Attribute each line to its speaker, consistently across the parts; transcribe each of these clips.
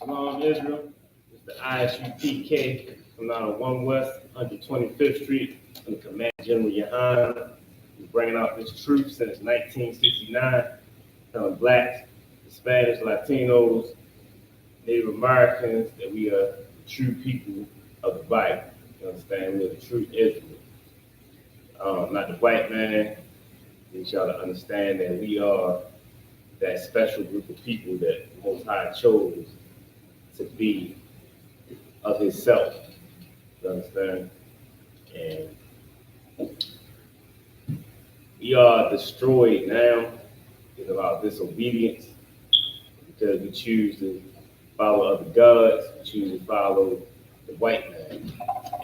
Speaker 1: Shalom, Israel. It's the Isupk from out of 1 West, 125th Street, under Command General Yahan. We're bringing out this truth since 1969, telling blacks, Hispanics, Latinos, Native Americans that we are the true people of the Bible. You understand? We're the true Israel. Not the white man. We need y'all to understand that we are that special group of people that the Most High chose to be of Himself. You understand? And we are destroyed now because of our disobedience, because we choose to follow other gods, we choose to follow the white man,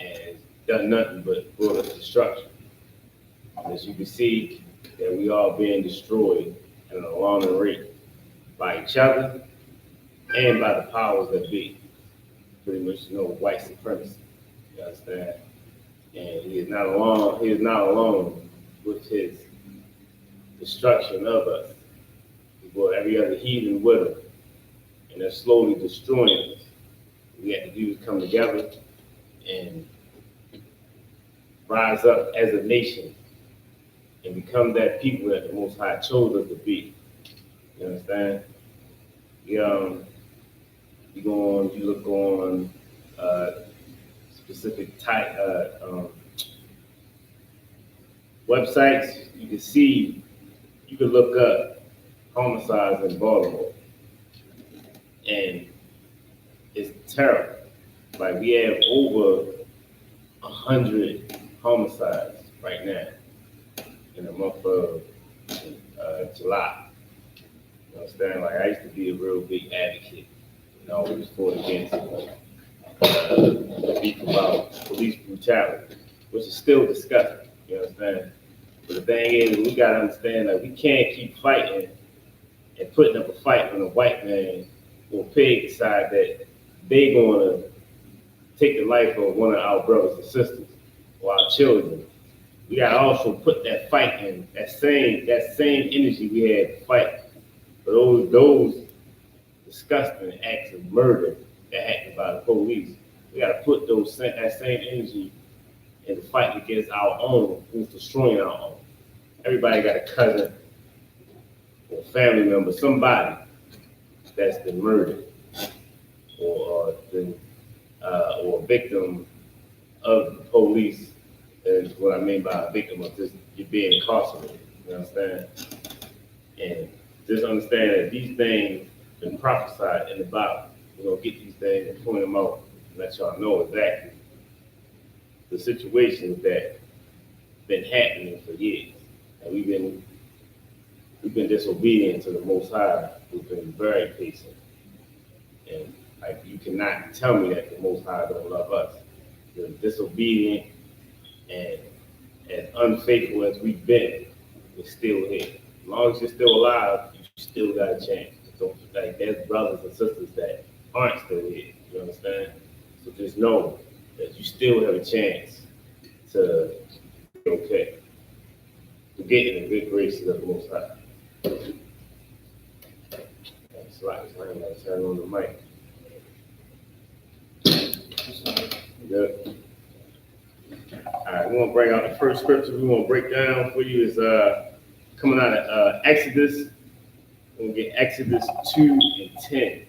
Speaker 1: and done nothing but brought us destruction. And as you can see, that we are being destroyed at an alarming rate by each other and by the powers that be. Pretty much, white supremacy. You understand? And he is not alone. He is not alone with his destruction of us. He brought every other heathen with him, and they're slowly destroying us. What we have to do is come together and rise up as a nation and become that people that the Most High chose us to be. You understand? You look on specific type websites, you can look up homicides in Baltimore, and it's terrible. Like, we have over 100 homicides right now in the month of July. You understand? Like, I used to be a real big advocate, always fought against the beef about police brutality, which is still disgusting. You understand? But the thing is, we gotta understand that we can't keep fighting and putting up a fight when a white man or pig decide that they're gonna take the life of one of our brothers and sisters or our children. We gotta also put that fight in, that same energy we had to fight for those disgusting acts of murder that happened by the police. We gotta put that same energy in the fight against our own, who's destroying our own. Everybody got a cousin or family member, somebody that's been murdered or a victim of the police. Is what I mean by a victim of this, you're being incarcerated. You understand? And just understand that these things been prophesied in the Bible. We're gonna get these things and point them out and let y'all know exactly the situations that been happening for years. And we've been disobedient to the Most High. We've been very patient. And like, you cannot tell me that the Most High don't love us. We're disobedient, and as unfaithful as we've been, we're still here. As long as you're still alive, you still got a chance. Like, there's brothers and sisters that aren't still here. You understand? So just know that you still have a chance to be okay, to get in the good graces of the Most High. That's right. I'm gonna turn on the mic. Good. All right, we're gonna bring out the first scripture we're gonna break down for you is coming out of Exodus. We're gonna get Exodus 2 and 10.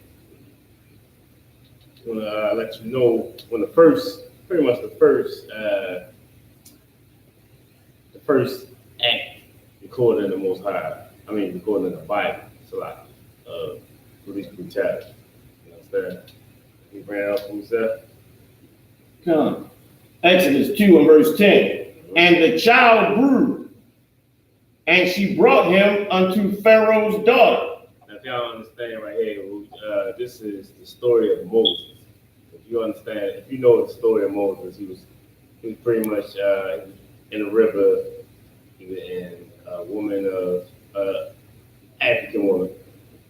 Speaker 1: I'm gonna let you know when the first act recorded in the Most High. Recorded in the Bible. It's a lot of police brutality. You understand? Can you bring it out for yourself?
Speaker 2: Come. Exodus 2 and verse 10. And the child grew, and she brought him unto Pharaoh's daughter.
Speaker 1: Now, if y'all understand right here, this is the story of Moses. If you know the story of Moses, he was pretty much in a river. He was in a woman of African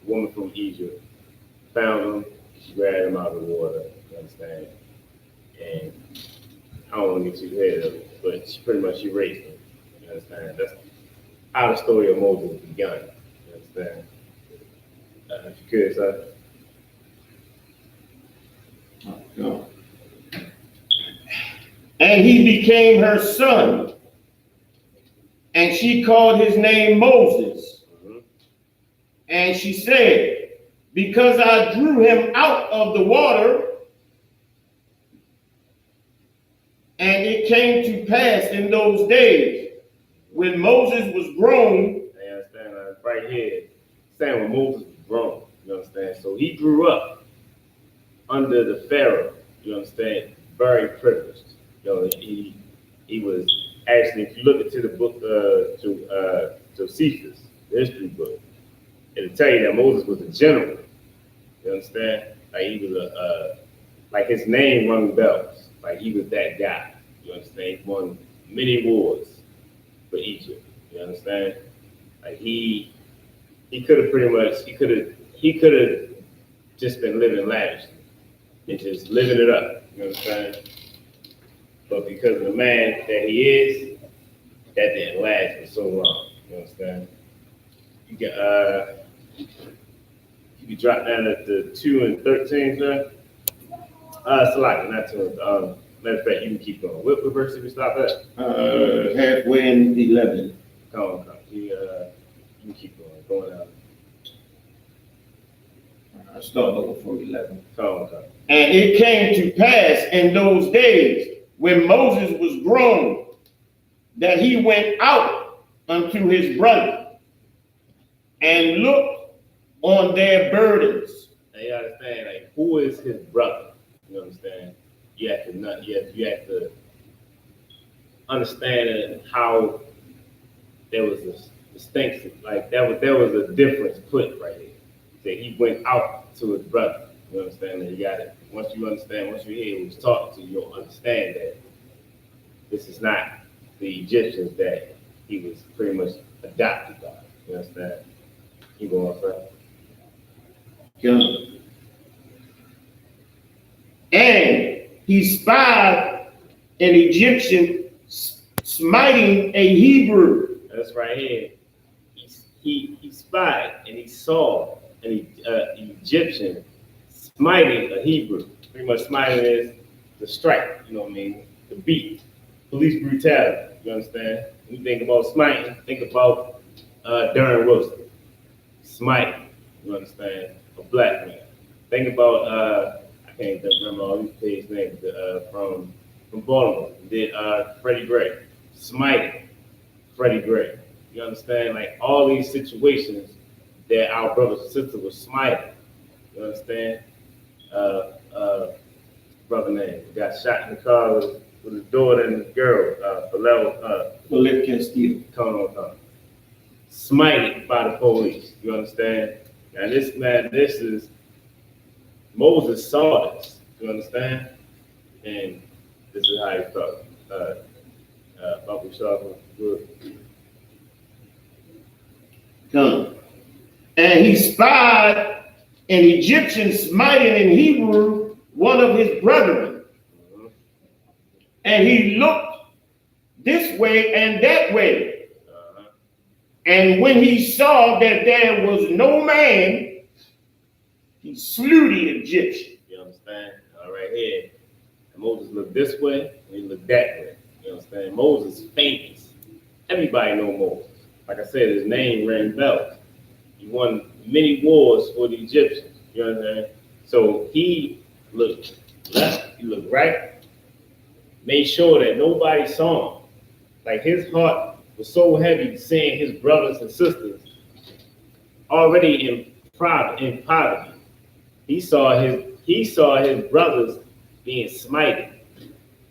Speaker 1: woman from Egypt, found him. She grabbed him out of the water. You understand? And I don't want to get too ahead of it, but she raised him. You understand? That's how the story of Moses began. You understand? If you're curious,
Speaker 2: No. And he became her son. And she called his name Moses. And she said, because I drew him out of the water. And it came to pass in those days when Moses was grown.
Speaker 1: You understand? Right here, saying when Moses was grown. You understand? So he grew up under the Pharaoh. You understand? Very privileged. You know, he was actually, if you look into the book Josephus, the history book, it'll tell you that Moses was a general. You understand? Like he was like his name rung bells. Like he was that guy. You understand? He won many wars for Egypt. You understand? Like he could have pretty much he could have just been living lavishly and just living it up. You understand? But because of the man that he is, that didn't last for so long. You understand? You can drop down at the 2 and 13, sir. Select, not 2. Matter of fact, you can keep going. What verse did we stop at?
Speaker 2: Halfway in 11.
Speaker 1: Come on. You can keep going down.
Speaker 2: I start over from 11.
Speaker 1: Come on.
Speaker 2: And it came to pass in those days when Moses was grown that he went out unto his brother and looked on their burdens.
Speaker 1: Now you understand, like, who is his brother? You understand? You have to understand how there was a distinction, like there was a difference put right here. That he went out to his brother. You understand that? You got it. Once you hear who was talking to you, you'll understand that this is not the Egyptians that he was pretty much adopted by. You understand? Keep going, sir.
Speaker 2: Yeah. And he spied an Egyptian smiting a Hebrew.
Speaker 1: That's right here. He spied and he saw an Egyptian smiting a Hebrew. Pretty much smiting is the strike, you know what I mean? The beat, police brutality, you understand? When you think about smiting, think about Darren Wilson. Smiting, you understand? A black man. Think about, I can't remember all these page names, from Baltimore. Did Freddie Gray. Smiting Freddie Gray. You understand? Like all these situations that our brothers and sisters were smiting. You understand? Brother name got shot in the car with his daughter and his girl,
Speaker 2: Philip Castillo.
Speaker 1: Come on. Smited by the police. You understand? Now this is Moses saw this. You understand? And this is how he felt. Uncle Shaw, good.
Speaker 2: Come. And he spied an Egyptian smiting in Hebrew one of his brethren.
Speaker 1: Mm-hmm.
Speaker 2: And he looked this way and that way.
Speaker 1: Uh-huh.
Speaker 2: And when he saw that there was no man, he slew the Egyptian.
Speaker 1: You understand? All right, here. And Moses looked this way and he looked that way. You understand? Moses famous. Everybody know Moses. Like I said, his name rang bells. He won many wars for the Egyptians. You understand? So he looked left, he looked right, made sure that nobody saw him. Like his heart was so heavy seeing his brothers and sisters already in poverty. He saw his brothers being smited.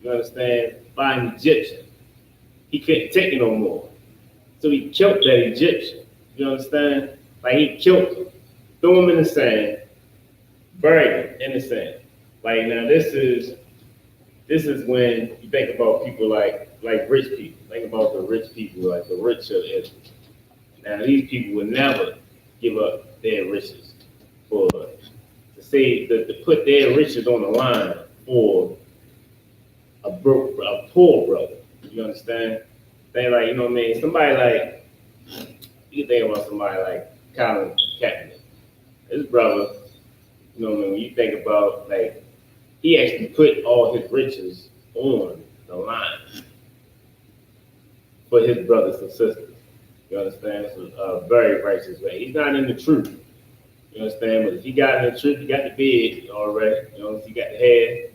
Speaker 1: You understand? By an Egyptian. He couldn't take it no more. So he killed that Egyptian. You understand? Like he killed him, threw him in the sand, buried him in the sand. Like now this is when you think about people like rich people. Think about the rich people, like the rich of Israel. Now these people would never give up their riches to put their riches on the line for a poor brother. You understand? They like, you know what I mean? Somebody like, you can think about somebody like Colin Kaepernick. His brother, you know what I mean? When you think about like he actually put all his riches on the line for his brothers and sisters. You understand? So very righteous way. He's not in the truth. You understand? But if he got in the truth, he got the beard already. You know, if he got the hair,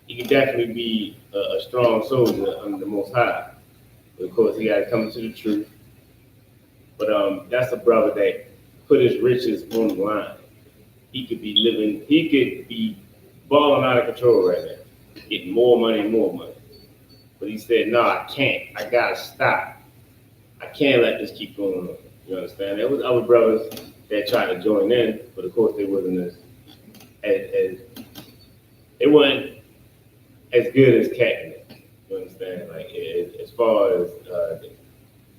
Speaker 1: he can definitely be a strong soldier under the Most High. But of course, he got to come to the truth. But that's a brother that put his riches on the line. He could be living, he could be balling out of control right now, getting more money and more money. But he said, no, I can't. I got to stop. I can't let this keep going on. You understand? There was other brothers that tried to join in, but of course they wasn't as they weren't as good as Captain. You understand? Like as far as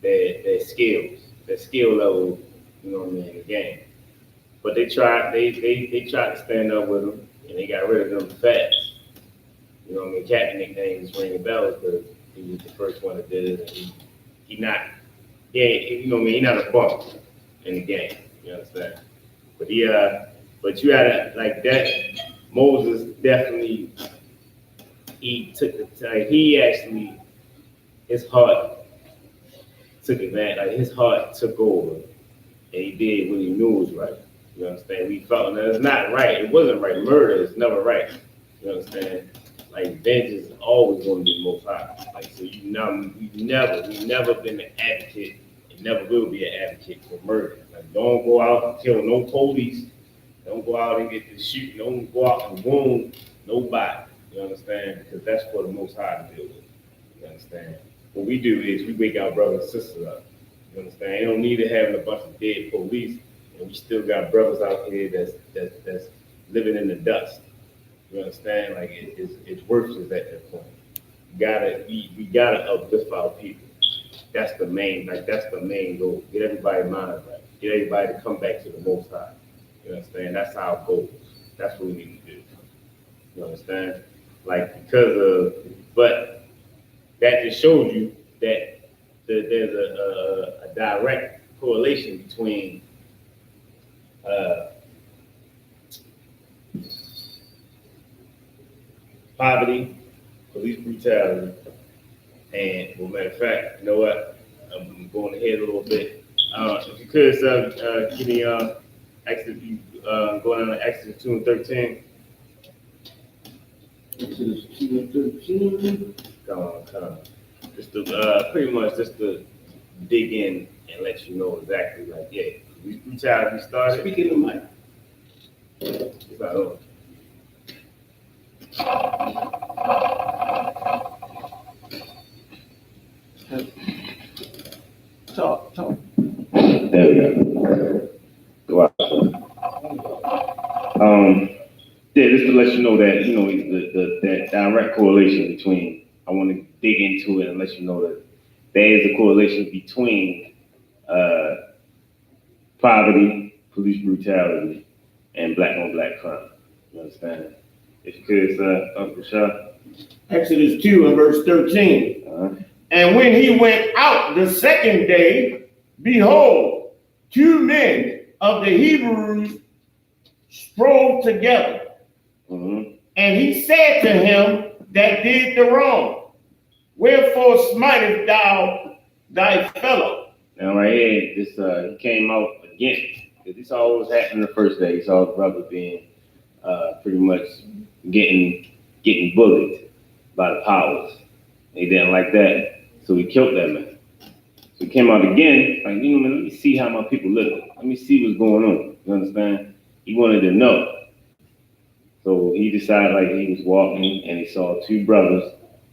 Speaker 1: their skills, their skill level, you know what I mean, in the game. But they tried to stand up with him, and they got rid of them fast. You know what I mean? Captain nickname is ringing bells because he was the first one that did it, and he ain't, you know what I mean, he not a bump in the game. You understand? But but you had to, like that. Moses definitely, he took the time. He actually, his heart took advantage. Like his heart took over, and he did what he knew was right. You understand? We felt that it's not right. It wasn't right. Murder is never right. You understand? Like vengeance is always going to be Most High. Like so, we never been an advocate. Never will be an advocate for murder. Like, don't go out and kill no police. Don't go out and get to shoot. Don't go out and wound nobody. You understand? Because that's for the Most High to deal with. You understand? What we do is we wake our brothers and sisters up. You understand? You don't need to have a bunch of dead police, and we still got brothers out here that's living in the dust. You understand? Like it's worthless at that point. We gotta uplift our people. That's the main goal. Get everybody's mind right. Get everybody to come back to the Most High. You understand? That's our goal. That's what we need to do. You understand? Like but that just shows you that there's a direct correlation between poverty, police brutality, and, well, matter of fact, you know what? I'm going ahead a little bit. If you could, give me Exodus, going on to Exodus 2 and 13.
Speaker 2: Exodus 2 and 13.
Speaker 1: Come on. Just to, pretty much just to dig in and let you know exactly, like, yeah, police brutality started.
Speaker 2: Speak in the mic.
Speaker 1: It's not over.
Speaker 2: Talk.
Speaker 1: There we go. Go out. Yeah, just to let you know that, you know, that direct correlation between, I want to dig into it and let you know that there is a correlation between poverty, police brutality, and black on black crime. You understand? If you could, Uncle Shah.
Speaker 2: Exodus 2 and verse 13. And when he went out the second day, behold, 2 men of the Hebrews strove together. And he said to him that did the wrong, wherefore smitest thou thy fellow?
Speaker 1: Now right here, this he came out again. This always happened the first day. He saw his brother being pretty much getting bullied by the powers. He didn't like that, so he killed that man. So he came out again, like, you know, man, let me see how my people live. Let me see what's going on. You understand? He wanted to know. So he decided, like, he was walking and he saw 2 brothers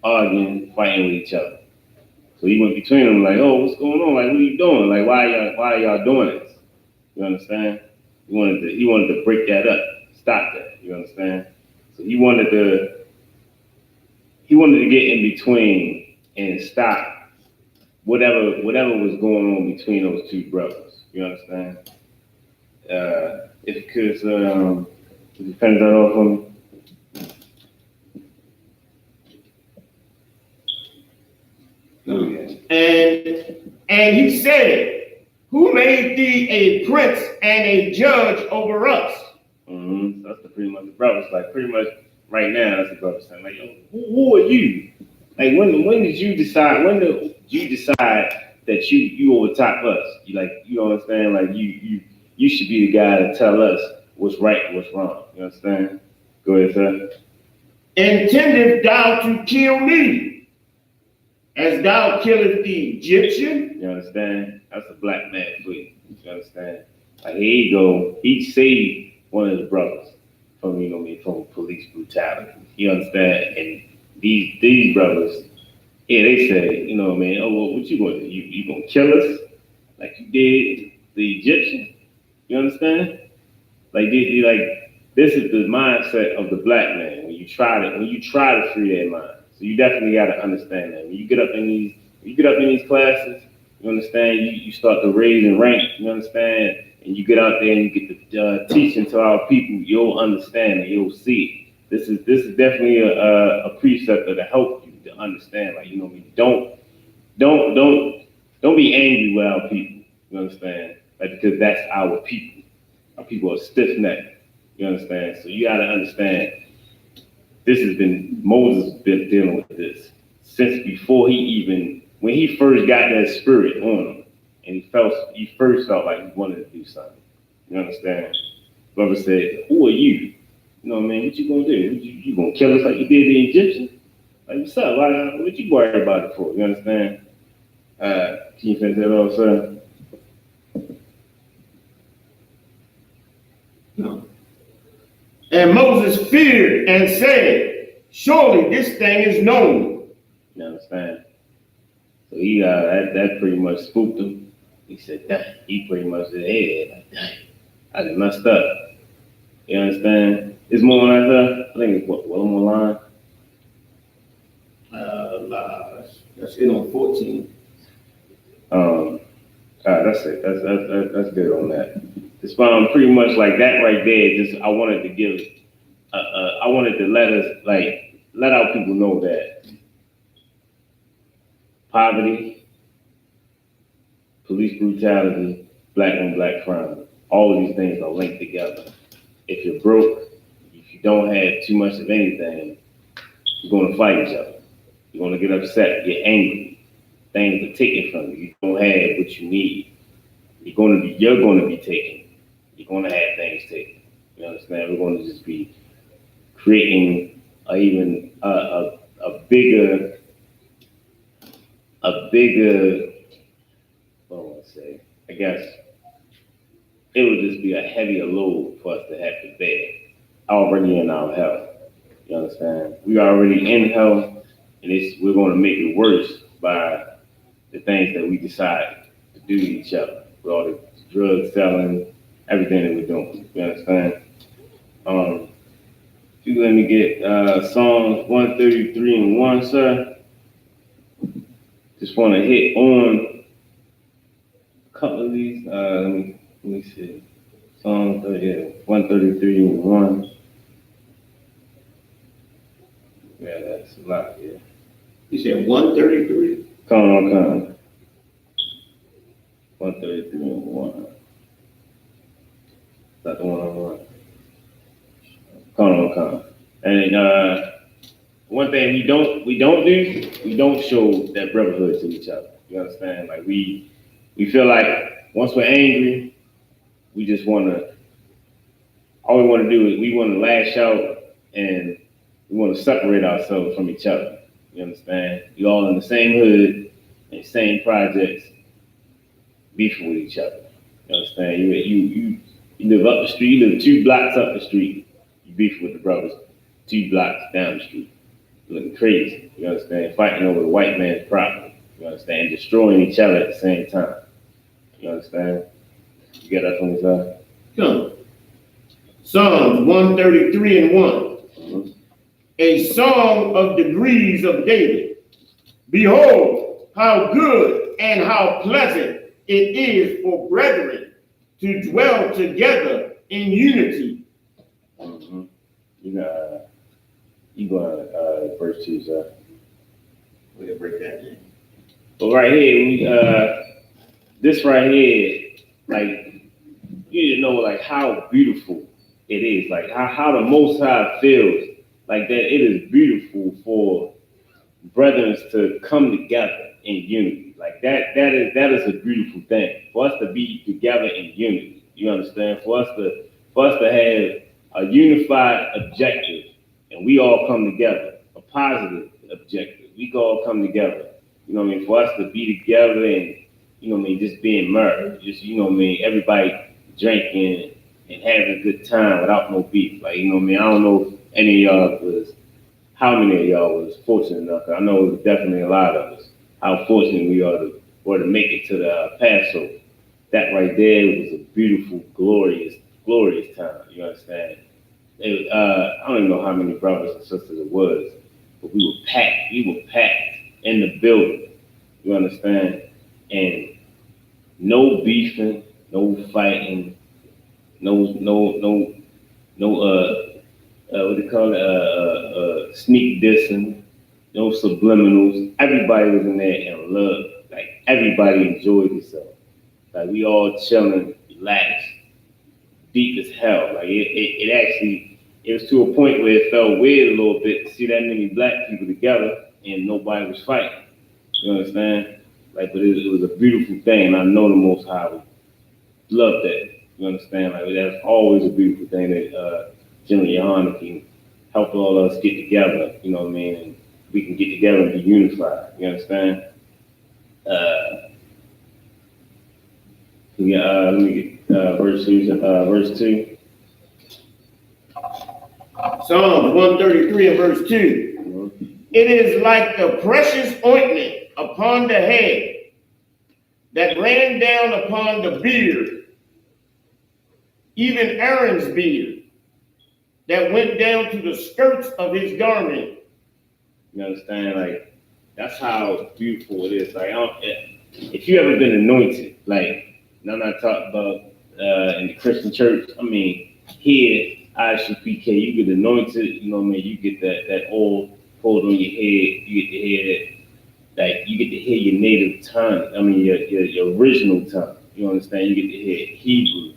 Speaker 1: arguing, fighting with each other. So he went between them, like, oh, what's going on? Like, what are you doing? Like, why are y'all doing this? You understand? He wanted to break that up, stop that. You understand? So he wanted to get in between and stop whatever was going on between those 2 brothers. You understand? If you could, depends that off on me. Oh, yeah.
Speaker 2: And he said, who made thee a prince and a judge over us?
Speaker 1: That's pretty much the brothers. Like, pretty much right now, that's the brother saying, like, yo, who are you? Like, when did you decide? When did you decide that you overtop us? You like, you understand? Like, you should be the guy to tell us what's right and what's wrong. You understand? Go ahead, sir.
Speaker 2: Intendest thou to kill me, as thou killest the Egyptian?
Speaker 1: You understand? That's a black man for you. You understand? Like, here you go. He saved one of his brothers from, from police brutality. You understand? And these brothers, yeah, they say, oh, well, what you gonna do? You gonna kill us like you did the Egyptian? You understand? Like, this is the mindset of the black man when you try to free their mind. So you definitely got to understand that when you get up in these classes, you understand, you start to raise and rank. You understand, and you get out there and you get to teaching to our people. You'll understand and you'll see it. This is definitely a precept to help you to understand. Like, don't be angry with our people. You understand? Like, because that's our people. Our people are stiff-necked. You understand? So you got to understand, Moses has been dealing with this since before when he first got that spirit on him, and he first felt like he wanted to do something. You understand? Brother said, who are you? You know what I mean? What you gonna do? You gonna kill us like you did the Egyptian? Like, what's up? What you worried about it for? You understand? Can you finish that off, sir?
Speaker 2: No. And Moses feared and said, surely this thing is known.
Speaker 1: You understand? So he that pretty much spooked him. He said, dang, he pretty much said, hey, like, dang, I just messed up. You understand? There's more on that, sir? I think it's one more line.
Speaker 2: That's it on 14.
Speaker 1: That's it. That's good on that. It's pretty much like that right there. Just I wanted to let our people know that poverty, police brutality, black on black crime, all of these things are linked together. If you're broke, if you don't have too much of anything, you're going to fight each other. You're going to get upset, get angry. Things are taken from you. You don't have what you need. You're going to be taken. You're going to have things taken. You understand? We're going to just be creating a bigger, what do I want to say? I guess it would just be a heavier load for us to have to bear. Already in our health. You understand? We already in hell, and we're going to make it worse by the things that we decide to do to each other, with all the drug selling, everything that we're doing. You understand? If you let me get Psalms 133:1, sir. Just want to hit on a couple of these. Let me see. Psalms 133:1. Yeah, that's a lot, yeah.
Speaker 2: You said 133?
Speaker 1: Come on. 133:1. That's the one I want. Come. And one thing we don't do, we don't show that brotherhood to each other. You understand? Like we feel like once we're angry, we just all we want to do is we want to lash out and we want to separate ourselves from each other. You understand? We all in the same hood, in the same projects, beefing with each other. You understand? You live up the street, you live 2 blocks up the street, you beefing with the brothers 2 blocks down the street. Looking crazy, you understand? Fighting over the white man's property, you understand? Destroying each other at the same time. You understand? You get that from me, sir?
Speaker 2: Come. Psalms 133:1.
Speaker 1: Mm-hmm.
Speaker 2: A song of degrees of David. Behold, how good and how pleasant it is for brethren to dwell together in unity.
Speaker 1: Mm-hmm. You got verse 2, sir.
Speaker 2: We'll break that down.
Speaker 1: But right here, this right here, like, you know, like how beautiful it is, like how the Most High feels like that. It is beautiful for brethren to come together in unity. Like that is a beautiful thing for us to be together in unity. You understand? For us to have a unified objective, and we all come together, a positive objective. We can all come together. You know what I mean? For us to be together and you know what I mean, just being merry, just you know what I mean, everybody drinking and having a good time without no beef. Like you know what I mean? I don't know if any of y'all was how many of y'all was fortunate enough? I know it was definitely a lot of us. How fortunate we were to make it to the Passover. That right there was a beautiful, glorious, glorious time. You understand? I don't even know how many brothers and sisters it was, but we were packed. We were packed in the building. You understand? And no beefing, no fighting, no what they call it, sneak dissing, no subliminals. Everybody was in there and loved. Like everybody enjoyed themselves. Like we all chilling, relaxed, deep as hell. Like it actually, it was to a point where it felt weird a little bit to see that many black people together and nobody was fighting. You understand? Like, but it was a beautiful thing. I know the Most High would love that. You understand? Like that's always a beautiful thing that Jimmy Yohana can help all of us get together. You know what I mean? And we can get together and be unified. You understand? Let me get verse 2.
Speaker 2: Psalms 133 and verse 2.
Speaker 1: Mm-hmm.
Speaker 2: It is like the precious ointment upon the head that ran down upon the beard, even Aaron's beard, that went down to the skirts of his garment.
Speaker 1: You understand? Like that's how beautiful it is. Like if you ever been anointed, like and I'm not talking about in the Christian church. I mean here, Isupk, you get anointed. You know what I mean? You get that oil poured on your head. You get to hear that. Like you get to hear your native tongue. I mean your original tongue. You understand? You get to hear Hebrew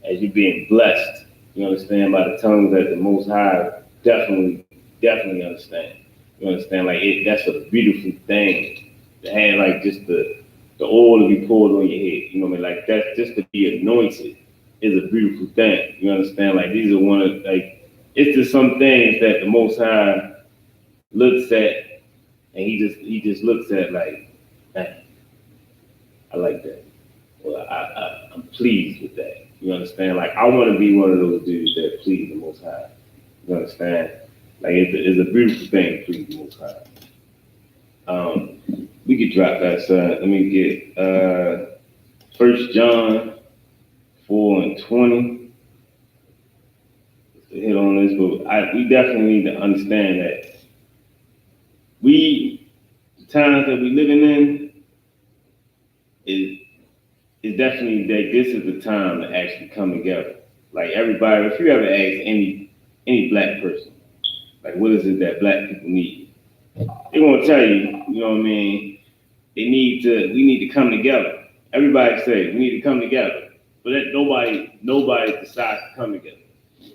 Speaker 1: as you're being blessed. You understand by the tongues that the Most High definitely understand. You understand? Like that's a beautiful thing to have, like just the oil to be poured on your head. You know what I mean? Like that's just to be anointed is a beautiful thing. You understand? Like these are one of like it's just some things that the Most High looks at, and he just looks at like, man, I like that. Well, I'm pleased with that. You understand? Like I want to be one of those dudes that please the Most High. You understand? Like it's a beautiful thing to please the Most High. We could drop that side. Let me get 1 John 4 and 20 to hit on this, but we definitely need to understand that the times that we living in is definitely that this is the time to actually come together. Like everybody, if you ever ask any black person, like what is it that black people need? They're gonna tell you, you know what I mean, we need to come together. Everybody say we need to come together. But that nobody decides to come together.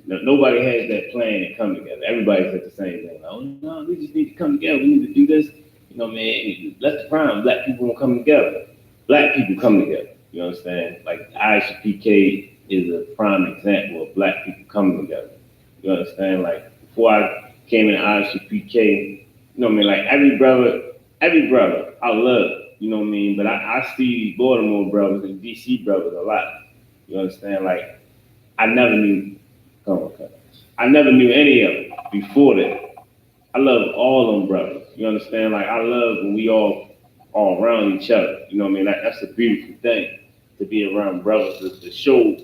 Speaker 1: Nobody has that plan to come together. Everybody said the same thing. Like, oh no, we just need to come together. We need to do this. You know, man, that's the problem. Black people won't come together. Black people come together. You understand? Like Isupk is a prime example of black people coming together. You understand? Like before I came in Isupk, you know what I mean? Like every brother I love, you know what I mean? But I see Baltimore brothers and DC brothers a lot. You understand? Like I never knew I never knew any of them before that. I love all them brothers. You understand? Like I love when we all around each other. You know what I mean? Like that's a beautiful thing to be around brothers, to show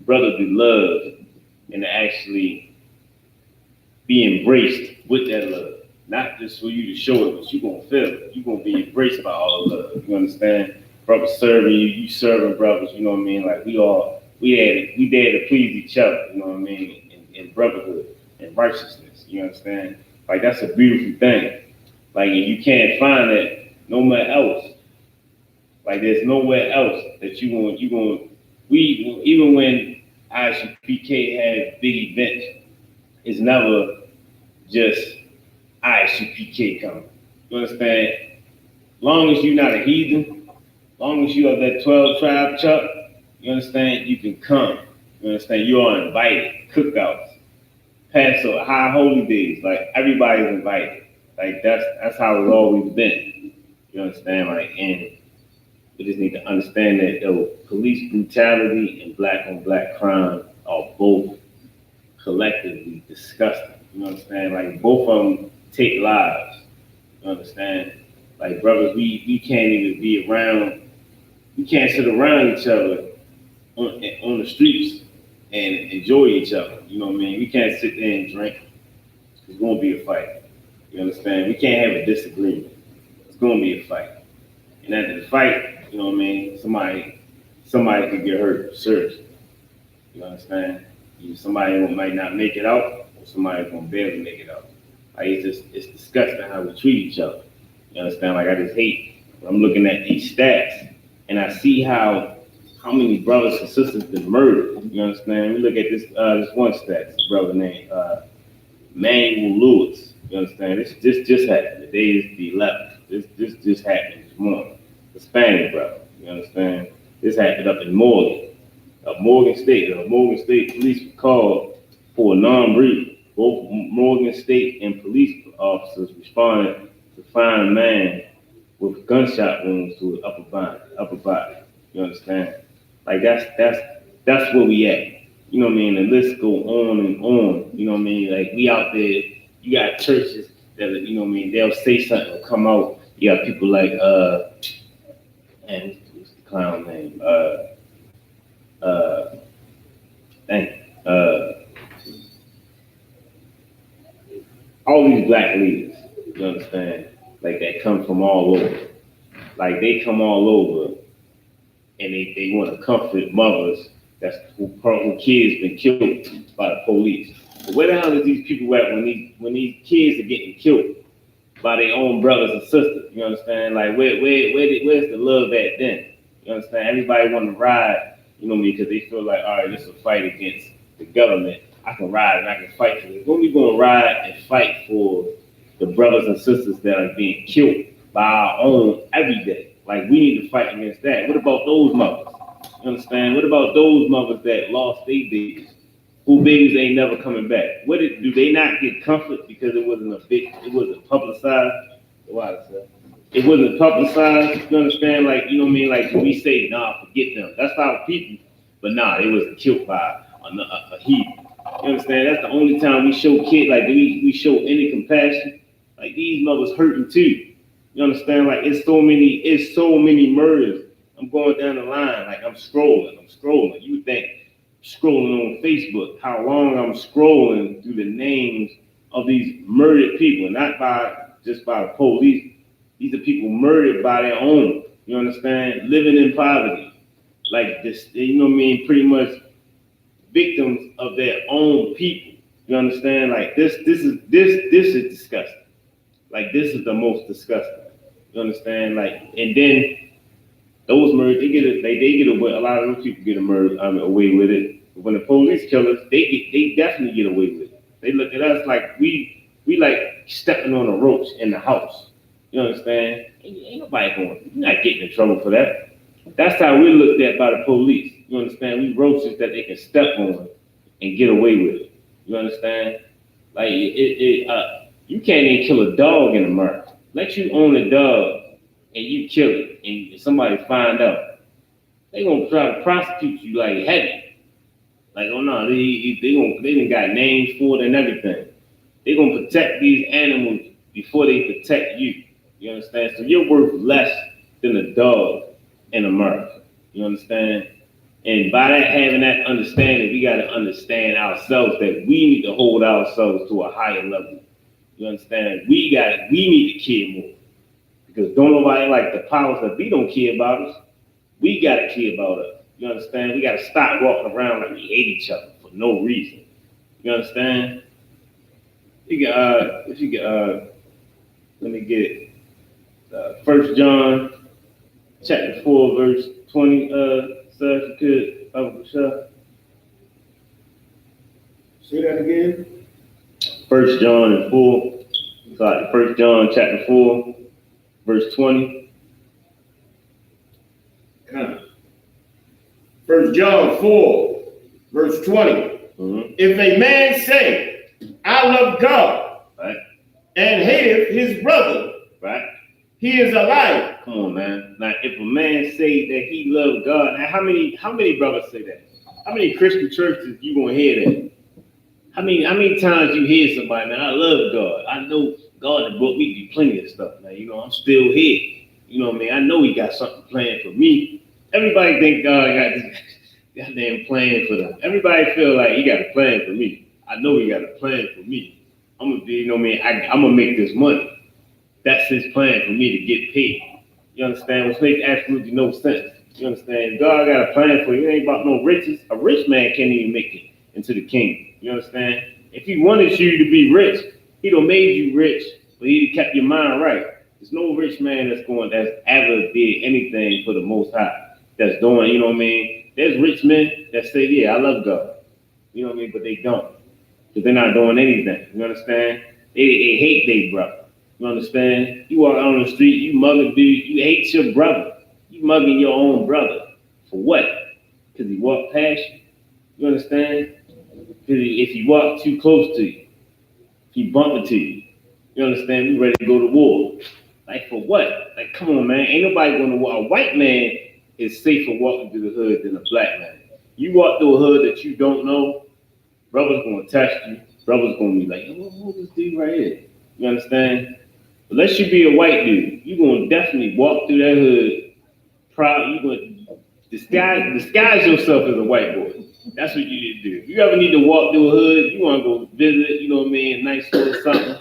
Speaker 1: brotherly love and to actually be embraced with that love. Not just for you to show it, but you're gonna feel it. You're gonna be embraced by all the love. You understand? Brothers serving you, you serving brothers, you know what I mean? Like we dare to please each other, you know what I mean, in brotherhood and righteousness. You understand? Like that's a beautiful thing. Like and you can't find that nowhere else. Like there's nowhere else that we even when ISUPK had big events, it's never just Isupk coming. You understand? Long as you're not a heathen, long as you have that 12 tribe chuck, you understand, you can come. You understand, you are invited. Cookouts, Passover, high holy days, like everybody's invited. Like that's how it's always been. You understand? Like, and we just need to understand that police brutality and black on black crime are both collectively disgusting. You understand? Like both of them take lives. You understand? Like brothers, we can't even be around. We can't sit around each other on the streets and enjoy each other. You know what I mean? We can't sit there and drink. It's gonna be a fight. You understand? We can't have a disagreement. It's gonna be a fight. And after the fight, you know what I mean? Somebody could get hurt seriously. You understand? Somebody might not make it out, or somebody's gonna barely make it out. Like it's disgusting how we treat each other. You understand? Like I just hate when I'm looking at these stats and I see how many brothers and sisters been murdered. You understand? We look at this one stat, this brother named Manuel Lewis. You understand? This just happened. Today is the 11th. This just happened this morning. The Spanish brother. You understand? This happened up in Morgan. Morgan State. Morgan State police were called for a non-breeder. Both Morgan State and police officers responded to find a man with gunshot wounds to his upper body. You understand? Like that's where we at. You know what I mean? The list go on and on. You know what I mean? Like we out there. You got churches that, you know what I mean, they'll say something will come out. You got people like and what's the clown name? All these black leaders, you understand, like that come from all over. Like they come all over and they want to comfort mothers who kids been killed by the police. But where the hell is these people at when these kids are getting killed by their own brothers and sisters? You understand? Like where's the love at then? You understand? Everybody want to ride, you know what I mean, because they feel like, all right, this is a fight against the government. I can ride and I can fight for this. When we gonna ride and fight for the brothers and sisters that are being killed by our own every day? Like we need to fight against that. What about those mothers? You understand? What about those mothers that lost their babies? Who babies ain't never coming back? Do they not get comfort because it wasn't publicized? It wasn't publicized, you understand? Like, you know what I mean? Like we say, nah, forget them. That's our people. But nah, they wasn't killed by a heathen. You understand? That's the only time we show kids, like we show any compassion. Like these mothers hurting too. You understand? Like it's so many murders. I'm going down the line, like I'm scrolling. You would think scrolling on Facebook, how long I'm scrolling through the names of these murdered people, not just by the police. These are people murdered by their own. You understand? Living in poverty, like this. You know what I mean? Pretty much victims of their own people. You understand? Like this is disgusting. Like this is the most disgusting. You understand? Like, and then those murders, they get away. A lot of those people get away with it. But when the police kill us, they definitely get away with it. They look at us like we like stepping on a roach in the house. You understand? Ain't nobody going. You're not getting in trouble for that. That's how we're looked at by the police. You understand? We roaches that they can step on and get away with it. You understand? Like you can't even kill a dog in America. Let you own a dog and you kill it, and somebody find out, they gonna try to prosecute you like heavy. Like, oh no, they done got names for it and everything. They gonna protect these animals before they protect you. You understand? So you're worth less than a dog in America. You understand? And by that having that understanding, we gotta understand ourselves that we need to hold ourselves to a higher level. You understand? We need to care more. Because don't nobody like the powers that be don't care about us. We gotta care about us. You understand? We gotta stop walking around like we hate each other for no reason. You understand? Let me get it. 1 John chapter 4, verse 20, sir, if you could, Sure.
Speaker 2: Say that again.
Speaker 1: 1 John and 4. Sorry, 1 John chapter 4, verse 20.
Speaker 2: 1 John 4, verse 20. If a man say, I love God,
Speaker 1: right,
Speaker 2: and hateth his brother,
Speaker 1: right,
Speaker 2: he is a liar.
Speaker 1: Come on, man. Now, if a man say that he loves God, now how many brothers say that? How many Christian churches you gonna hear that? How many times you hear somebody, man, I love God. I know God has brought me through plenty of stuff, man. You know, I'm still here. You know what I mean? I know he got something planned for me. Everybody think God got this goddamn plan for them. Everybody feel like he got a plan for me. I know he got a plan for me. I'm gonna be, you know what I mean? I'm gonna make this money. That's his plan for me to get paid. You understand? Which makes absolutely no sense. You understand? God got a plan for you. It ain't about no riches. A rich man can't even make it into the kingdom. You understand? If he wanted you to be rich, he'd have made you rich, but he'd have kept your mind right. There's no rich man that's ever did anything for the Most High. That's doing, you know what I mean? There's rich men that say, yeah, I love God. You know what I mean? But they don't. Because they're not doing anything. You understand? They hate their brother. You understand? You walk out on the street, you mugging dude, you hate your brother. You mugging your own brother. For what? Because he walked past you. You understand? Because if he walked too close to you, he bumped into you. You understand? We ready to go to war. Like for what? Like, come on, man. Ain't nobody going to war. A white man is safer walking through the hood than a black man. You walk through a hood that you don't know, brother's going to test you. Brother's going to be like, oh, who's this dude right here? You understand? Unless you be a white dude, you're going to definitely walk through that hood proud. You're going to disguise yourself as a white boy. That's what you need to do. If you ever need to walk through a hood, you want to go visit, you know what I mean, a nice store or something,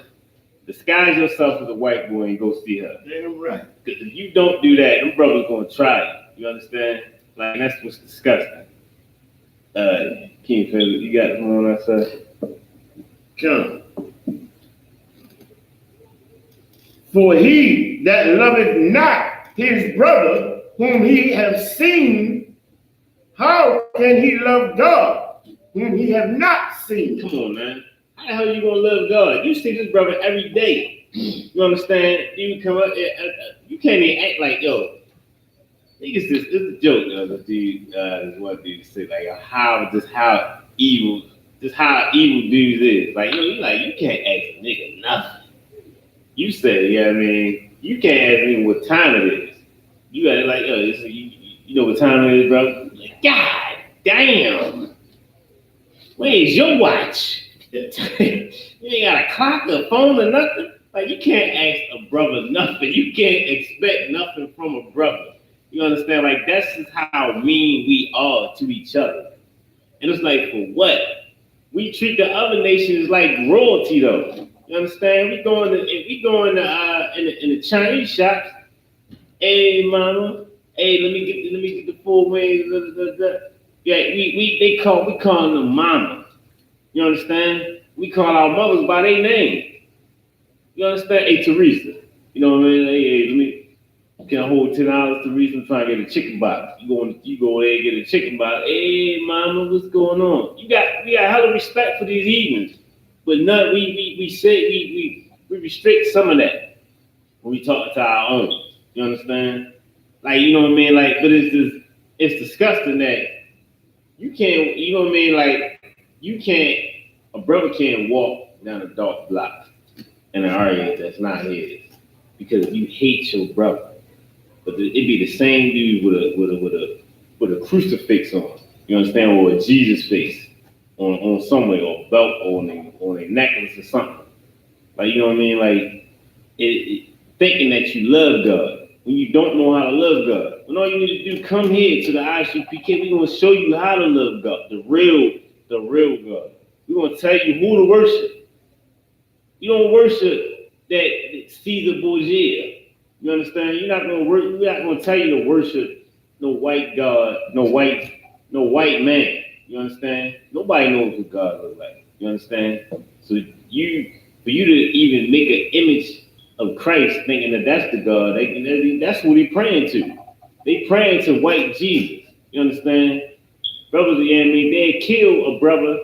Speaker 1: disguise yourself as a white boy and go see her.
Speaker 2: Damn right.
Speaker 1: Because if you don't do that, them brothers going to try you. You understand? Like, that's what's disgusting. King Philip, you got something on that side?
Speaker 2: Come. For he that loveth not his brother whom he hath seen, how can he love God whom he have not seen?
Speaker 1: Come on, man. How the hell you gonna love God? You see this brother every day. You understand? You come up, you can't even act like, yo, it's a joke, this dude, this one dude said, like, how evil dudes is. Like, you can't ask a nigga nothing. You say, yeah, I mean, you can't ask me what time it is. You got it like, yo, you know what time it is, bro? Like, God damn. Where's your watch? You ain't got a clock or phone or nothing. Like, you can't ask a brother nothing. You can't expect nothing from a brother. You understand? Like, that's just how mean we are to each other. And it's like, for what? We treat the other nations like royalty, though. You understand? We go in the Chinese shops. Hey, mama. Hey, let me get the 4 wings. Yeah, we call them mama. You understand? We call our mothers by their name. You understand? Hey, Teresa. You know what I mean? Hey, can I hold $10, Teresa? I'm trying to get a chicken box. You go there and get a chicken box. Hey, mama, what's going on? We got hella respect for these heathens, but none. We restrict some of that when we talk to our own. You understand? Like, you know what I mean? Like, but it's disgusting that you can't. You know what I mean? Like, you can't. A brother can't walk down a dark block in an area that's not his because you hate your brother. But it'd be the same dude with a crucifix on, you understand, or a Jesus face on somewhere, or a belt on a necklace or something. Like, you know what I mean? Like, thinking that you love God when you don't know how to love God. When all you need to do, come here to the Isupk. We're gonna show you how to love God, the real God. We're gonna tell you who to worship. You don't worship that Caesar Borgia. You understand? We're not gonna tell you to worship no white God, no white man. You understand? Nobody knows what God looks like. You understand? So for you to even make an image of Christ, thinking that that's the God, that's what they're praying to. They praying to white Jesus. You understand? Brothers, you know what I mean? They kill a brother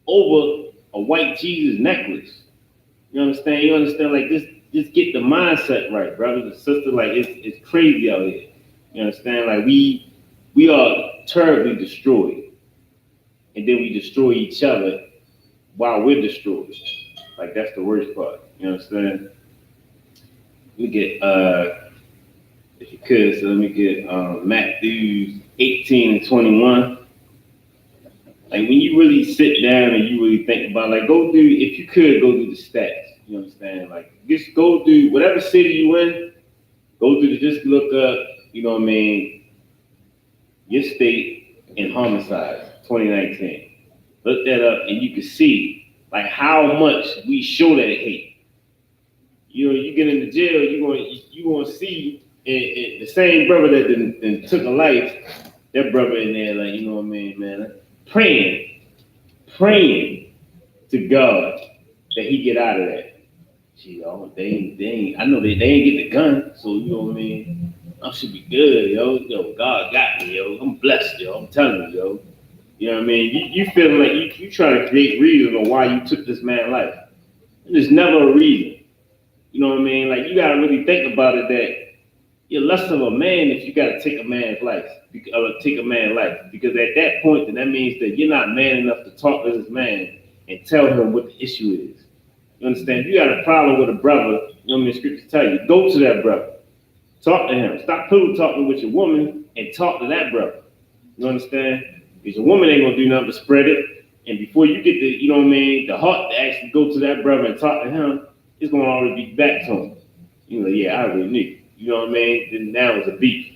Speaker 1: over a white Jesus necklace. You understand? You understand? Like just get the mindset right, brothers and sisters. Like it's crazy out here. You understand? Like we are terribly destroyed, and then we destroy each other while we're destroyed. Like that's the worst part. You understand? Let me get if you could, so let me get Matthew 18 and 21. Like when you really sit down and you really think about, like, go through, if you could, go through the stats. You understand? Like just go through whatever city you in, go through just look up, you know what I mean, your state in homicides 2019. Look that up and you can see like how much we show that hate. You know, you get into jail, you gonna see the same brother that then took a life, that brother in there, like, you know what I mean, man, praying to God that he get out of that. Gee, oh, they ain't, I know they ain't get the gun, so you know what I mean, I should be good, yo, God got me, yo, I'm blessed, yo, I'm telling you, yo. You know what I mean? You feeling like you trying to create reason on why you took this man's life. There's never a reason. You know what I mean? Like you gotta really think about it that you're less of a man if you gotta take a man's life, or take a man's life. Because at that point, then that means that you're not man enough to talk to this man and tell him what the issue is. You understand? If you got a problem with a brother, you know what I mean? Scripture tell you, go to that brother. Talk to him. Stop pillow talking with your woman and talk to that brother. You understand? Because a woman ain't gonna do nothing but spread it. And before you get the, you know what I mean, the heart to actually go to that brother and talk to him, it's gonna already be back to him. You know, yeah, I already knew. You know what I mean? Then now it's a beef.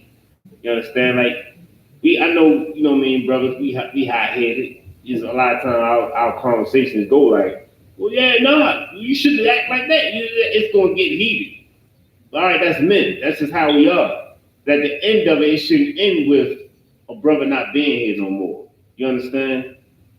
Speaker 1: You understand? Like I know, you know what I mean, brothers, we hot headed. Just a lot of times our conversations go like, well, yeah, no, you shouldn't act like that. It's gonna get heated. All right, that's men. That's just how we are. At the end of it, it shouldn't end with a brother not being here no more. You understand?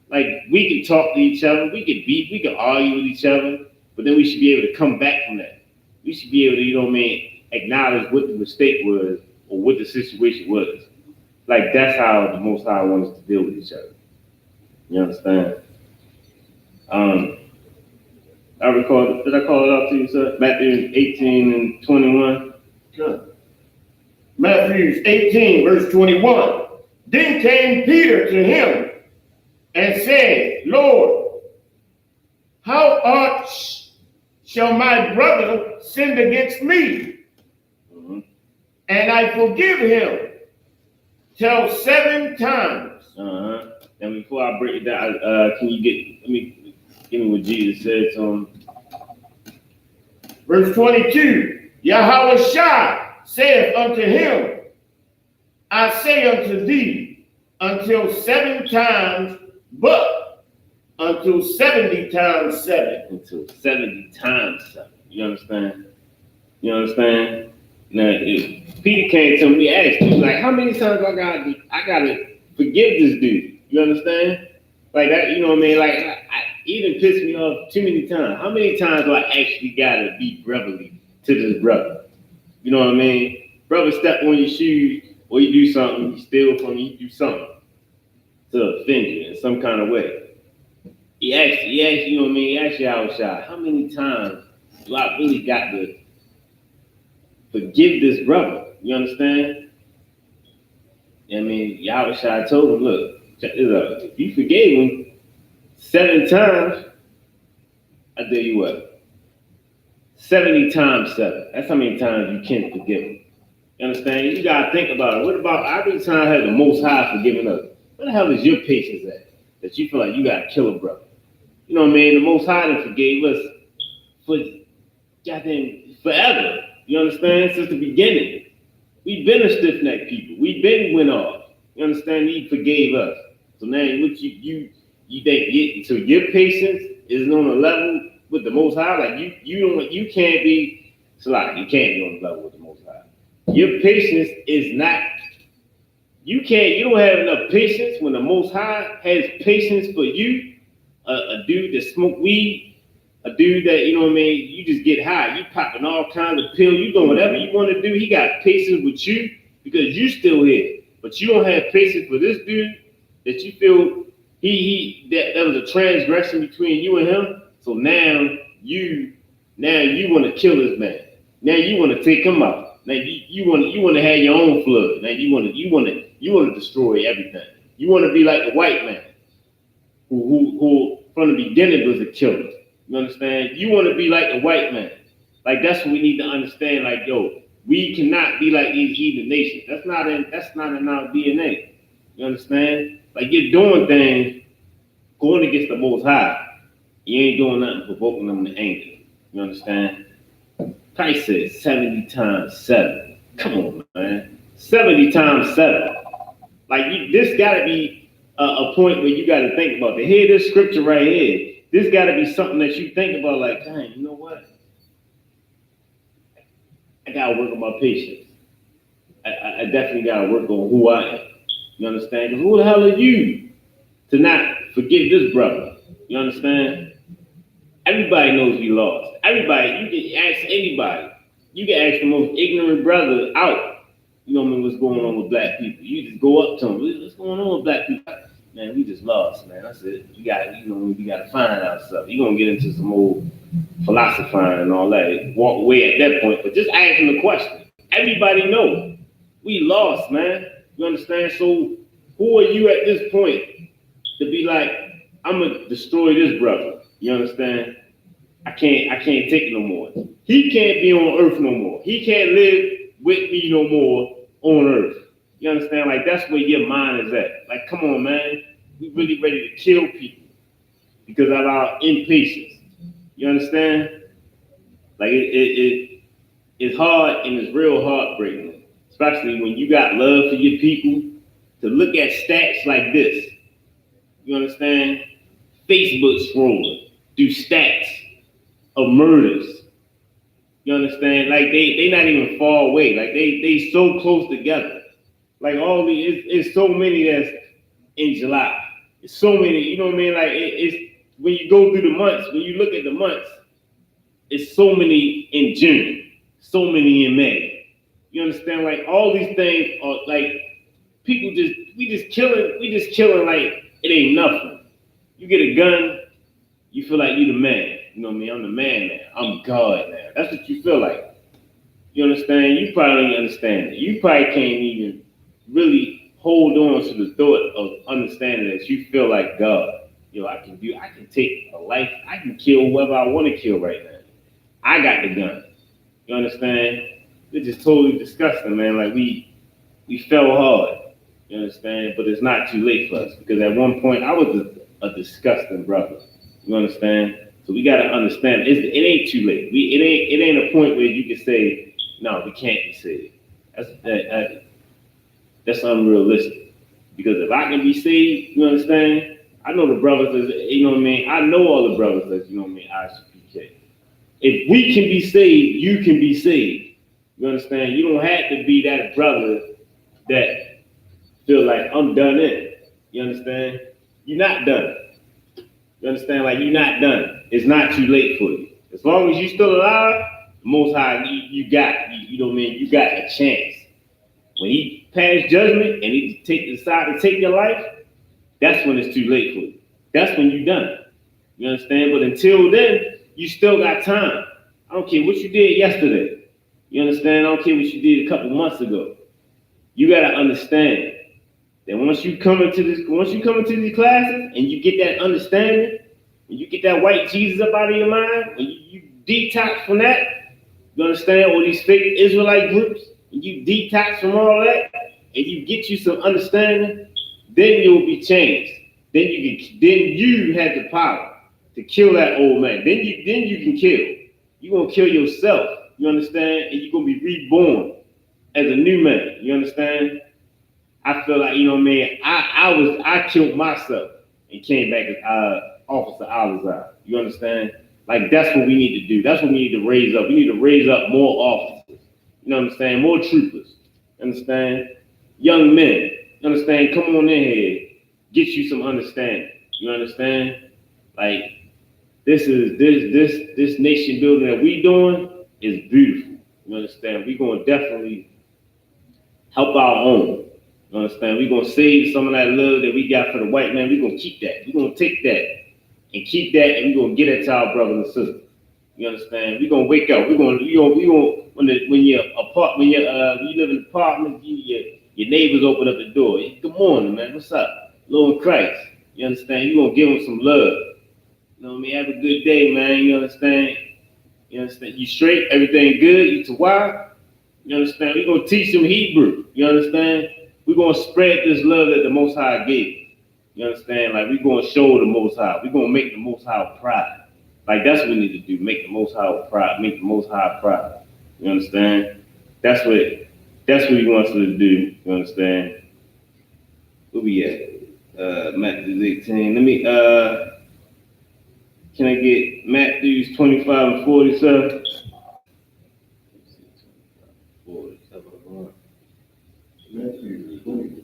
Speaker 1: Like we can talk to each other, we can beef, we can argue with each other, but then we should be able to come back from that. We should be able to, you know what I mean, acknowledge what the mistake was or what the situation was. Like that's how the Most High wants us to deal with each other. You understand? Did I call it out to you, sir? Matthew 18 and 21.
Speaker 2: Good. Matthew 18, verse 21. Then came Peter to him and said, Lord, how oft shall my brother sin against me?
Speaker 1: Mm-hmm.
Speaker 2: And I forgive him till 7 times.
Speaker 1: Uh-huh. And before I break it down, can you give me what Jesus said to him?
Speaker 2: Verse 22. Yahweh saith unto him, I say unto thee, until 7 times, but until 70 times 7.
Speaker 1: Until 70 times 7. You understand? You understand? Now, if Peter came to me, asked me, like, how many times I gotta forgive this dude? You understand? Like that, you know what I mean? Like, I even pissed me off too many times. How many times do I actually gotta be brotherly to this brother? You know what I mean? Brother step on your shoes, or you do something, you steal from you, you do something to offend you in some kind of way. He asked, you know what I mean? He asked you outside, how many times do I really got to forgive this brother? You understand? I mean, Yahushua told him, look, check this out. If you forgave him 7 times, I tell you what, 70 times 7. That's how many times you can forgive him. You understand? You gotta think about it. What about how many times has the Most High forgiven us? Where the hell is your patience at? That you feel like you gotta kill a brother. You know what I mean? The Most High done forgave us for goddamn forever. You understand? Since the beginning. We've been a stiff-necked people. We've been went off. You understand? He forgave us. So now what you think so your patience is on a level with the Most High? Like you can't be you can't be on the level with the Most High. Your patience is not, you don't have enough patience when the Most High has patience for you, a dude that smoke weed, a dude that, you know what I mean, you just get high, you popping all kinds of pills, you doing whatever you want to do. He got patience with you because you still here, but you don't have patience for this dude that you feel that was a transgression between you and him. So now you Now you want to kill this man. Now you want to take him out. Now you want to have your own flood. Now you want to destroy everything. You want to be like the white man who from the beginning was a killer. You understand? You want to be like the white man. Like that's what we need to understand. Like yo, we cannot be like these heathen nations. That's not in our DNA. You understand? Like you're doing things going against the Most High. You ain't doing nothing provoking them to anger. You understand? Christ said 70 times 7. Come on, man. 70 times 7. Like this gotta be a point where you gotta think about. To hear this scripture right here, this gotta be something that you think about. Like, dang, you know what? I gotta work on my patience. I definitely gotta work on who I am. You understand? Because who the hell are you to not forgive this brother? You understand? Everybody knows we lost. Everybody, you can ask anybody. You can ask the most ignorant brother out. You know what I mean? What's going on with black people? You just go up to them. What's going on with black people? Man, we just lost, man. That's it. We gotta find ourselves. You're gonna get into some old philosophizing and all that. Walk away at that point. But just ask them the question. Everybody knows. We lost, man. You understand? So who are you at this point to be like, I'm gonna destroy this brother? You understand? I can't take it no more. He can't be on earth no more. He can't live with me no more on earth. You understand? Like that's where your mind is at. Like, come on, man. We really ready to kill people because of our impatience. You understand? Like it's hard and it's real heartbreaking, especially when you got love for your people, to look at stats like this. You understand? Facebook scrolling, do stats of murders. You understand? Like they not even far away. Like they so close together. Like all these, it's so many that's in July. It's so many. You know what I mean? Like it's when you go through the months. When you look at the months, it's so many in June, so many in May. You understand? Like all these things are like people we just killing like it ain't nothing. You get a gun, you feel like you the man. You know what I mean? I'm the man now. I'm God now. That's what you feel like. You understand? You probably don't understand it. You probably can't even really hold on to the thought of understanding that you feel like God. Yo, I can take a life, I can kill whoever I want to kill right now. I got the gun. You understand? It's just totally disgusting, man. Like we fell hard. You understand? But it's not too late for us because at one point I was a disgusting brother. You understand? So we gotta understand it ain't too late. It ain't a point where you can say, no, we can't be saved. That's unrealistic. Because if I can be saved, you understand? I know the brothers that, you know what I mean? I know all the brothers that, you know what I mean, Isupk. If we can be saved, you can be saved. You understand? You don't have to be that brother that feel like I'm done in. You understand? You're not done. You understand? Like you're not done. It's not too late for you. As long as you're still alive, the Most High, you know what I mean? You got a chance. When he passed judgment and he decide to take your life, that's when it's too late for you. That's when you're done. You understand? But until then, you still got time. I don't care what you did yesterday. You understand? I don't care what you did a couple months ago. You gotta understand that once you come into these classes and you get that understanding, when you get that white Jesus up out of your mind, when you detox from that, you understand all these fake Israelite groups, and you detox from all that, and you get you some understanding, then you'll be changed. Then you have the power to kill that old man. Then you can kill. You're gonna kill yourself. You understand? And you're gonna be reborn as a new man. You understand? I feel like, you know what I mean? I killed myself and came back as Officer Alizar. You understand? Like that's what we need to do. That's what we need to raise up. We need to raise up more officers. You know what I'm saying? More troopers. Understand? Young men. You understand? Come on in here. Get you some understanding. You understand? Like this nation building that we doing is beautiful. You understand? We're gonna definitely help our own. You understand? We're gonna save some of that love that we got for the white man. We're gonna keep that. We're gonna take that and keep that, and we're gonna get it to our brothers and sisters. You understand? We're gonna wake up. We're gonna when you live in an apartment, your neighbors open up the door. Hey, good morning, man. What's up? Lord Christ. You understand? You're gonna give them some love. You know what I mean? Have a good day, man. You understand? You understand? You straight? Everything good? You to why? You understand? We're gonna teach them Hebrew. You understand? We're gonna spread this love that the Most High gave. You understand? Like we're gonna show the Most High. We're gonna make the Most High proud. Like that's what we need to do. Make the Most High proud. Make the Most High proud. You understand? That's what he wants us to do. You understand? Where we at? Matthew 18. Let me can I get Matthews 25 and 40, sir? 40.
Speaker 2: Matthew 25.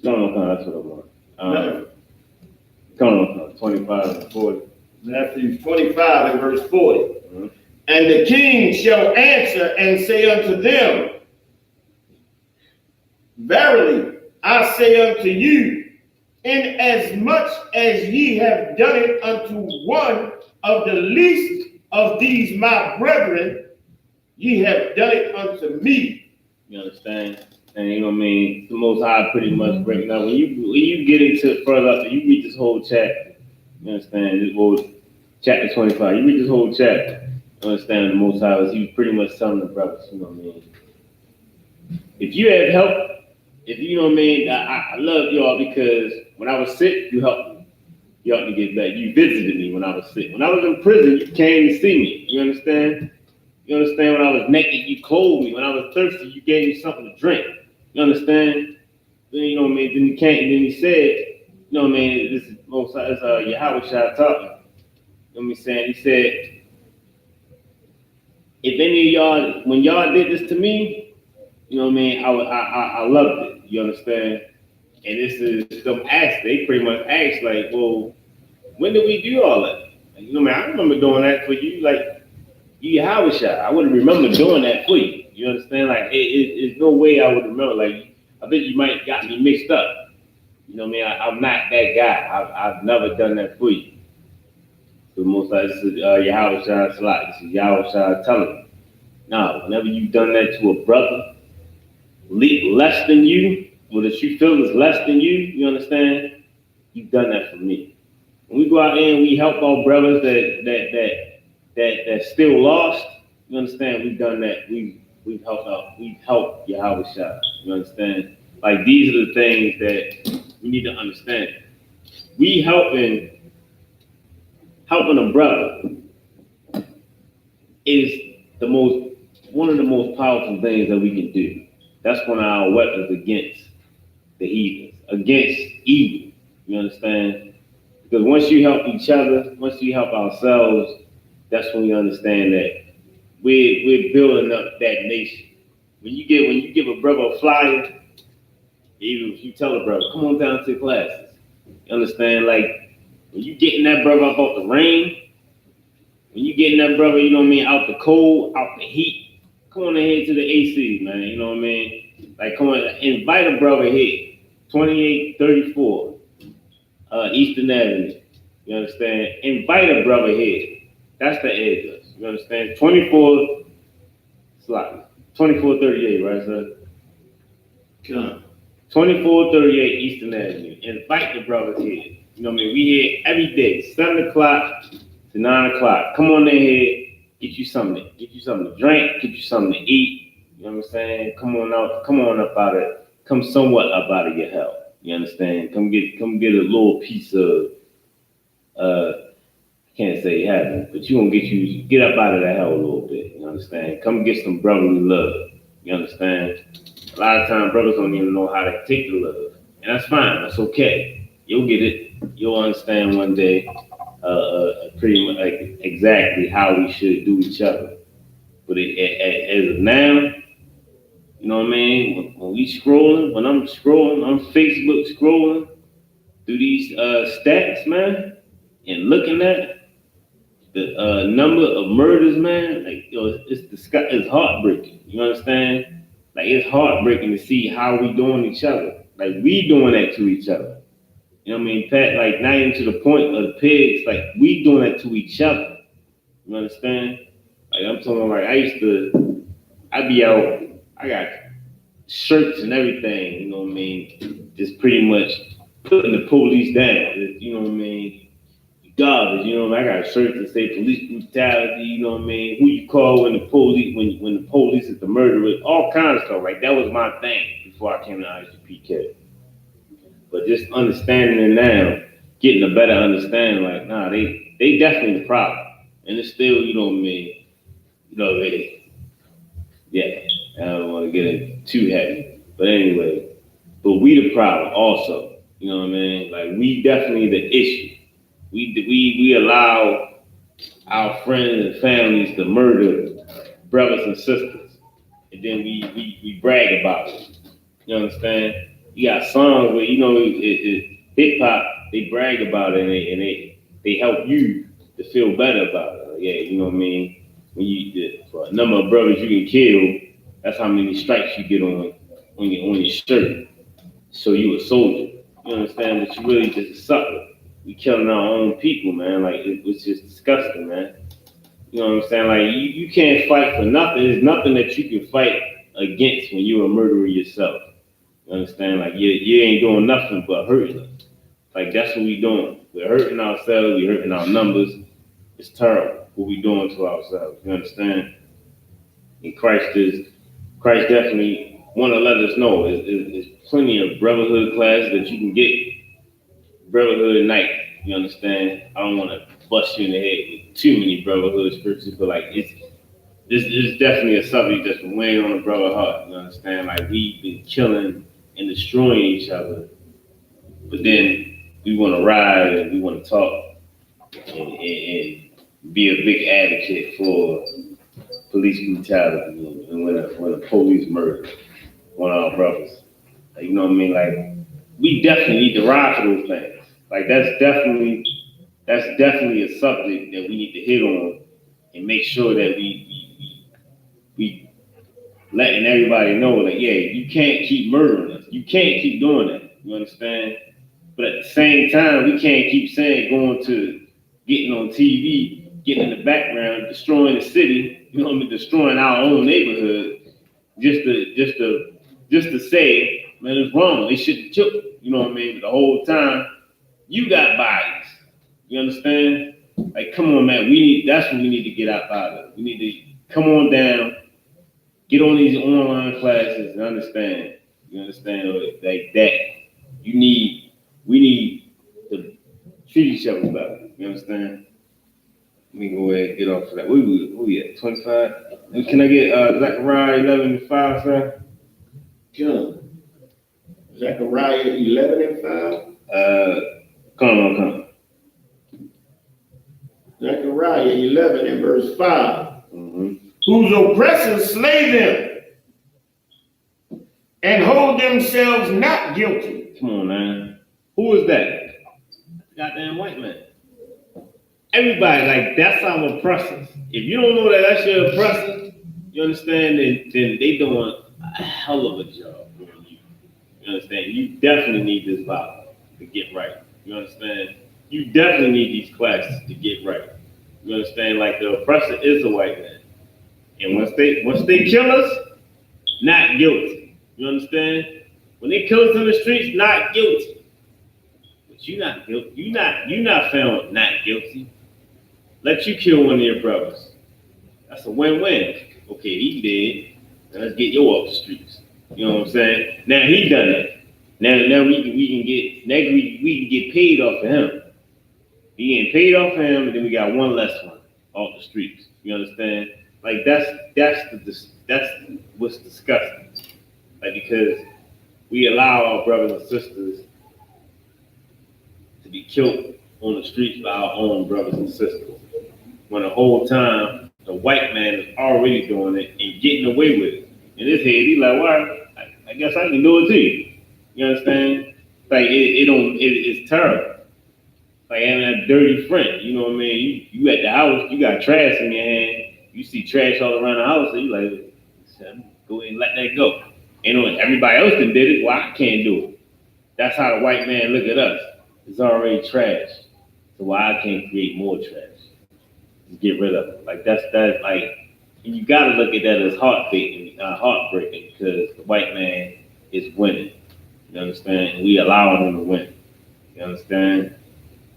Speaker 1: No, that's what I want. No, 25 and 40.
Speaker 2: Matthew 25 and verse 40.
Speaker 1: Mm-hmm.
Speaker 2: And the king shall answer and say unto them, Verily, I say unto you, inasmuch as ye have done it unto one of the least of these my brethren, ye have done it unto me.
Speaker 1: You understand? And you know what I mean? The Most High pretty much breaking up. When you get into further up, you read this whole chapter. You understand? This whole chapter 25. You read this whole chapter. You understand? The Most High was, he was pretty much telling the brothers, you know what I mean? If you had help, if you know what I mean, I love y'all because when I was sick, you helped me. You helped me get back. You visited me when I was sick. When I was in prison, you came to see me. You understand? You understand? When I was naked, you clothed me. When I was thirsty, you gave me something to drink. You understand? Then you know what I mean. Then he came. And then he said, you know what I mean. This is Yahweh Shai talking. You know what I'm saying? He said, if any of y'all, when y'all did this to me, you know what I mean. I loved it. You understand? And this is them ask. They pretty much ask like, well, when did we do all that? Like, you know, man, I remember doing that for you. Like, you Yahweh Shai. I wouldn't remember doing that for you. You understand? Like, there's no way I would remember. Like, I think you might got me mixed up. You know what I mean? I'm not that guy. I've never done that for you. So most of this is Yahweh Shai Salat. This is Yahweh Shai telling you. Now, whenever you've done that to a brother, less than you, or that you feel is less than you understand? You've done that for me. When we go out there and we help our brothers that still lost, you understand? We've done that. We've helped out. We've helped Yahweh Shai. You understand? Like these are the things that we need to understand. We helping a brother is one of the most powerful things that we can do. That's one of our weapons against the heathens, against evil. You understand? Because once you help each other, once you help ourselves, that's when we understand that we're building up that nation. When you give a brother a flyer, even if you tell a brother, come on down to classes. You understand? Like when you getting that brother up out the rain, when you getting that brother, you know what I mean, out the cold, out the heat, come on ahead to the AC, man. You know what I mean? Like come on, invite a brother here, 2834 Eastern Avenue. You understand? Invite a brother here. That's the address. You understand? 2438, right, sir?
Speaker 2: Come.
Speaker 1: 2438 Eastern Avenue. Invite the brothers here. You know what I mean? We here every day, 7 o'clock to 9 o'clock. Come on in here, get you something to drink, get you something to eat. You know what I'm saying? Come on up out of it. Come somewhat up out of your hell. You understand? Come get a little piece of I can't say heaven, but you gonna get up out of that hell a little bit. You understand? Come get some brotherly love. You understand? A lot of times brothers don't even know how to take the love. And that's fine, that's okay. You'll get it. You'll understand one day pretty much like exactly how we should do each other. But as of now, you know what I mean? When we scrolling, when I'm scrolling, I'm Facebook scrolling through these stats, man, and looking at the number of murders, man, like it's heartbreaking. You understand? Like it's heartbreaking to see how we doing each other. Like we doing that to each other. You know what I mean? Pat, like not even to the point of the pigs, like we doing that to each other. You understand? Like I'm talking like I be out, I got shirts and everything, you know what I mean? Just pretty much putting the police down, you know what I mean? Garbage, you know what I mean? I got shirts that say police brutality, you know what I mean? Who you call when the police when the police is the murderer, all kinds of stuff. Like that was my thing before I came to ISUPK. But just understanding it now, getting a better understanding, like, nah, they definitely the problem. And it's still, you know what I mean? You know, yeah, I don't want to get it too heavy. But anyway, but we the problem also. You know what I mean? Like we definitely the issue. We allow our friends and families to murder brothers and sisters, and then we brag about it. You understand? You got songs where you know hip hop they brag about it and they help you to feel better about it. Like, yeah, you know what I mean. When you for a number of brothers you can kill, that's how many stripes you get on your shirt. So you a soldier. You understand? But you really just a sucker. We killing our own people, man. Like it was just disgusting, man. You know what I'm saying? Like you can't fight for nothing. There's nothing that you can fight against when you're a murderer yourself. You understand? Like you ain't doing nothing but hurting us. Like that's what we doing. We're hurting ourselves. We're hurting our numbers. It's terrible what we doing to ourselves. You understand? And Christ definitely want to let us know. There's plenty of brotherhood classes that you can get. Brotherhood night. You understand? I don't want to bust you in the head with too many brotherhood scriptures, but like this is definitely a subject that's been weighing on the brother heart. You understand? Like we've been killing and destroying each other, but then we want to ride and we want to talk and be a big advocate for police brutality and when a police murder one of our brothers. Like, you know what I mean? Like we definitely need to ride for those things. Like that's definitely a subject that we need to hit on and make sure that we letting everybody know that yeah, you can't keep murdering us. You can't keep doing that. You understand? But at the same time, we can't keep saying going to getting on TV, getting in the background, destroying the city, you know what I mean, destroying our own neighborhood, just to say, man, it's wrong. They shouldn't kill you. You know what I mean? But the whole time, you got bodies. You understand? Like, come on, man. That's what we need to get out of. We need to come on down, get on these online classes and understand. You understand? Like that. We need to treat each other better. You understand? Let me go ahead and get off of that. We at 25? Can I get Zechariah 11 and 5, sir?
Speaker 2: Sure. Zechariah 11 and 5.
Speaker 1: Come on.
Speaker 2: Zechariah 11 and verse 5.
Speaker 1: Mm-hmm.
Speaker 2: Whose oppressors slay them and hold themselves not guilty.
Speaker 1: Come on, man. Who is that? Goddamn white man. Everybody, like, that's our oppressors. If you don't know that that's your oppressor, you understand, then they doing a hell of a job on you. You understand? You definitely need this Bible to get right. You understand? You definitely need these classes to get right. You understand? Like, the oppressor is a white man. And once they kill us, not guilty. You understand? When they kill us in the streets, not guilty. But you're not guilty. You're not found not guilty. Let you kill one of your brothers. That's a win-win. Okay, he did. Now let's get you off the streets. You know what I'm saying? Now he done it. Now we can get paid off of him. He getting paid off of him, and then we got one less one off the streets. You understand? Like that's what's disgusting. Like because we allow our brothers and sisters to be killed on the streets by our own brothers and sisters. When the whole time the white man is already doing it and getting away with it. In his head, he's like, well, I guess I can do it too. You understand? Like it's terrible. Like having a dirty friend, you know what I mean? You at the house, you got trash in your hand, you see trash all around the house, and you like, go ahead and let that go. You know, everybody else done did it, well, I can't do it. That's how the white man look at us. It's already trash. So why I can't create more trash? Just get rid of it. Like that's like you gotta look at that as heartbreaking because the white man is winning. You understand? And we allowing him to win. You understand?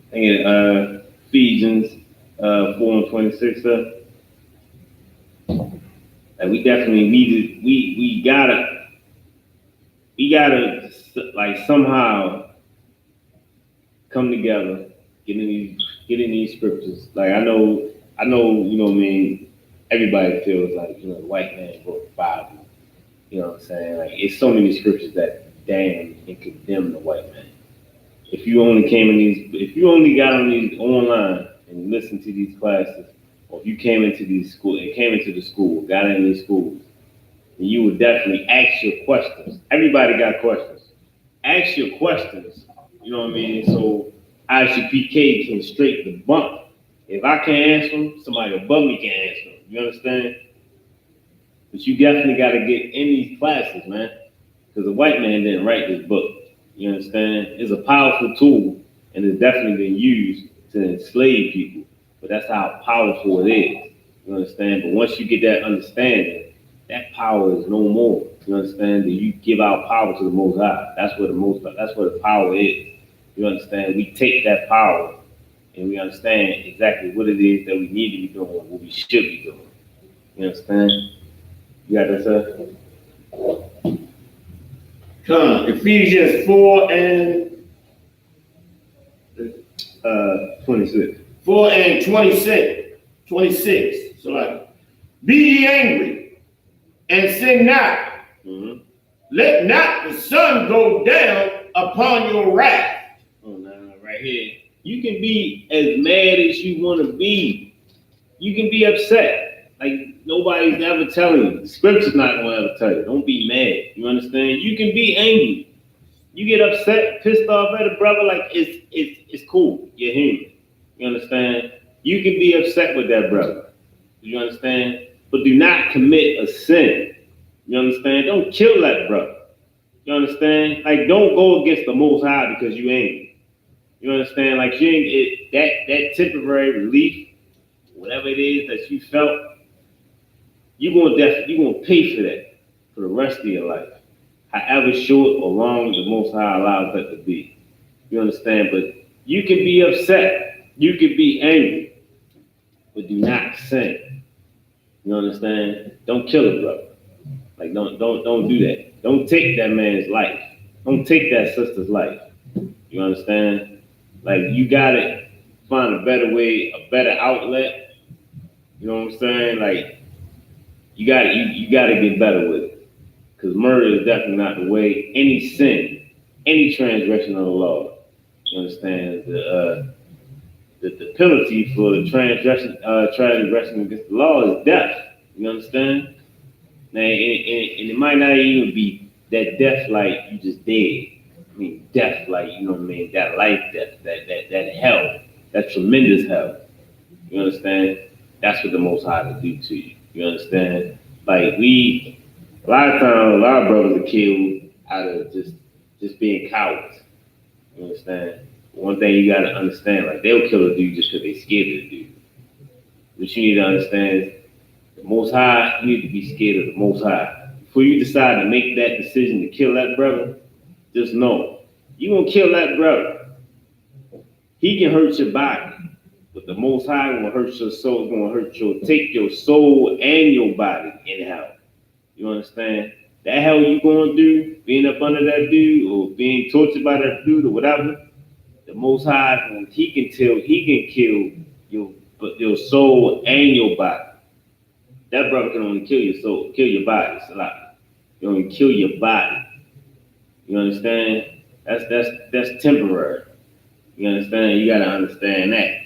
Speaker 1: I think Ephesians 4:26. Like we definitely needed. We gotta like somehow come together, get in these scriptures. Like I know, you know what I mean. Everybody feels like the white man wrote the Bible. You know what I'm saying? Like it's so many scriptures that damn and condemn the white man. If you only got on these online and listened to these classes, or if you came into the school, got in these schools, then you would definitely ask your questions. Everybody got questions. Ask your questions. You know what I mean? So ICPK can straight debunk. If I can't answer them, somebody above me can answer them. You understand? But you definitely got to get in these classes, man. Because the white man didn't write this book. You understand? It's a powerful tool, and it's definitely been used to enslave people. But that's how powerful it is. You understand? But once you get that understanding, that power is no more. You understand? That you give out power to the Most High. That's what the power is. You understand? We take that power and we understand exactly what it is that we need to be doing, what we should be doing. You understand? You got that, sir?
Speaker 2: Come, Ephesians 4 and
Speaker 1: 26.
Speaker 2: 4 and 26. 26. So like, be ye angry and sin not.
Speaker 1: Mm-hmm.
Speaker 2: Let not the sun go down upon your wrath.
Speaker 1: Oh, no, right here. You can be as mad as you want to be. You can be upset. Like nobody's ever telling you. The scripture's not going to ever tell you. Don't be mad. You understand? You can be angry. You get upset, pissed off at a brother. Like it's cool. You're human. You understand? You can be upset with that brother. You understand? But do not commit a sin. You understand? Don't kill that brother. You understand? Like don't go against the Most High because you angry. You understand? Like you ain't that temporary relief, whatever it is that you felt, you're gonna pay for that for the rest of your life. However short or long the Most High allows that to be. You understand? But you can be upset, you can be angry, but do not sin. You understand? Don't kill a brother. Like don't do that. Don't take that man's life. Don't take that sister's life. You understand? Like you gotta find a better way, a better outlet. You know what I'm saying? Like you gotta get better with it. Because murder is definitely not the way. Any sin, any transgression of the law. You understand? The penalty for the transgression against the law is death. You understand? Now, and it might not even be that death like you just dead. I mean, death like, you know what I mean? That life death, that hell, that tremendous hell. You understand? That's what the Most High will do to you. You understand? Like a lot of times, a lot of brothers are killed out of just being cowards. You understand? One thing you gotta understand, like they'll kill a dude just because they scared of the dude. What you need to understand is the Most High, you need to be scared of the Most High. Before you decide to make that decision to kill that brother, just know you're gonna kill that brother. He can hurt your body, but the Most High gonna hurt your soul, take your soul and your body in hell. You understand? That hell you going through, being up under that dude, or being tortured by that dude, or whatever. The Most High, he can kill your soul and your body. That brother can only kill your soul, kill your body. It's a lot. He only kill your body. You understand? That's temporary. You understand? You gotta understand that.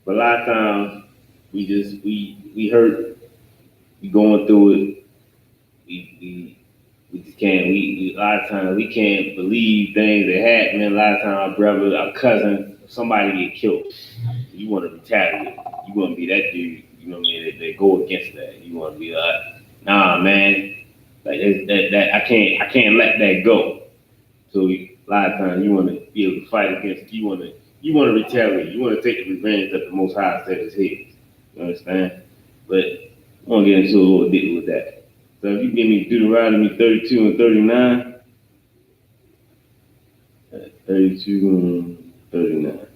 Speaker 1: But a lot of times we hurt, we going through it. We just can't. We a lot of times we can't believe things that happen. A lot of times our brother, our cousin, somebody get killed. You want to retaliate. You want to be that dude. You know what I mean? They go against that. You want to be like, nah, man. Like that I can't let that go. So A lot of times you want to be able to fight against, you want to retaliate, you want to take the revenge that the Most High set is his. You understand? But I want to get into a little deeper with that. So if you give me Deuteronomy 32 and 39, 32 and 39.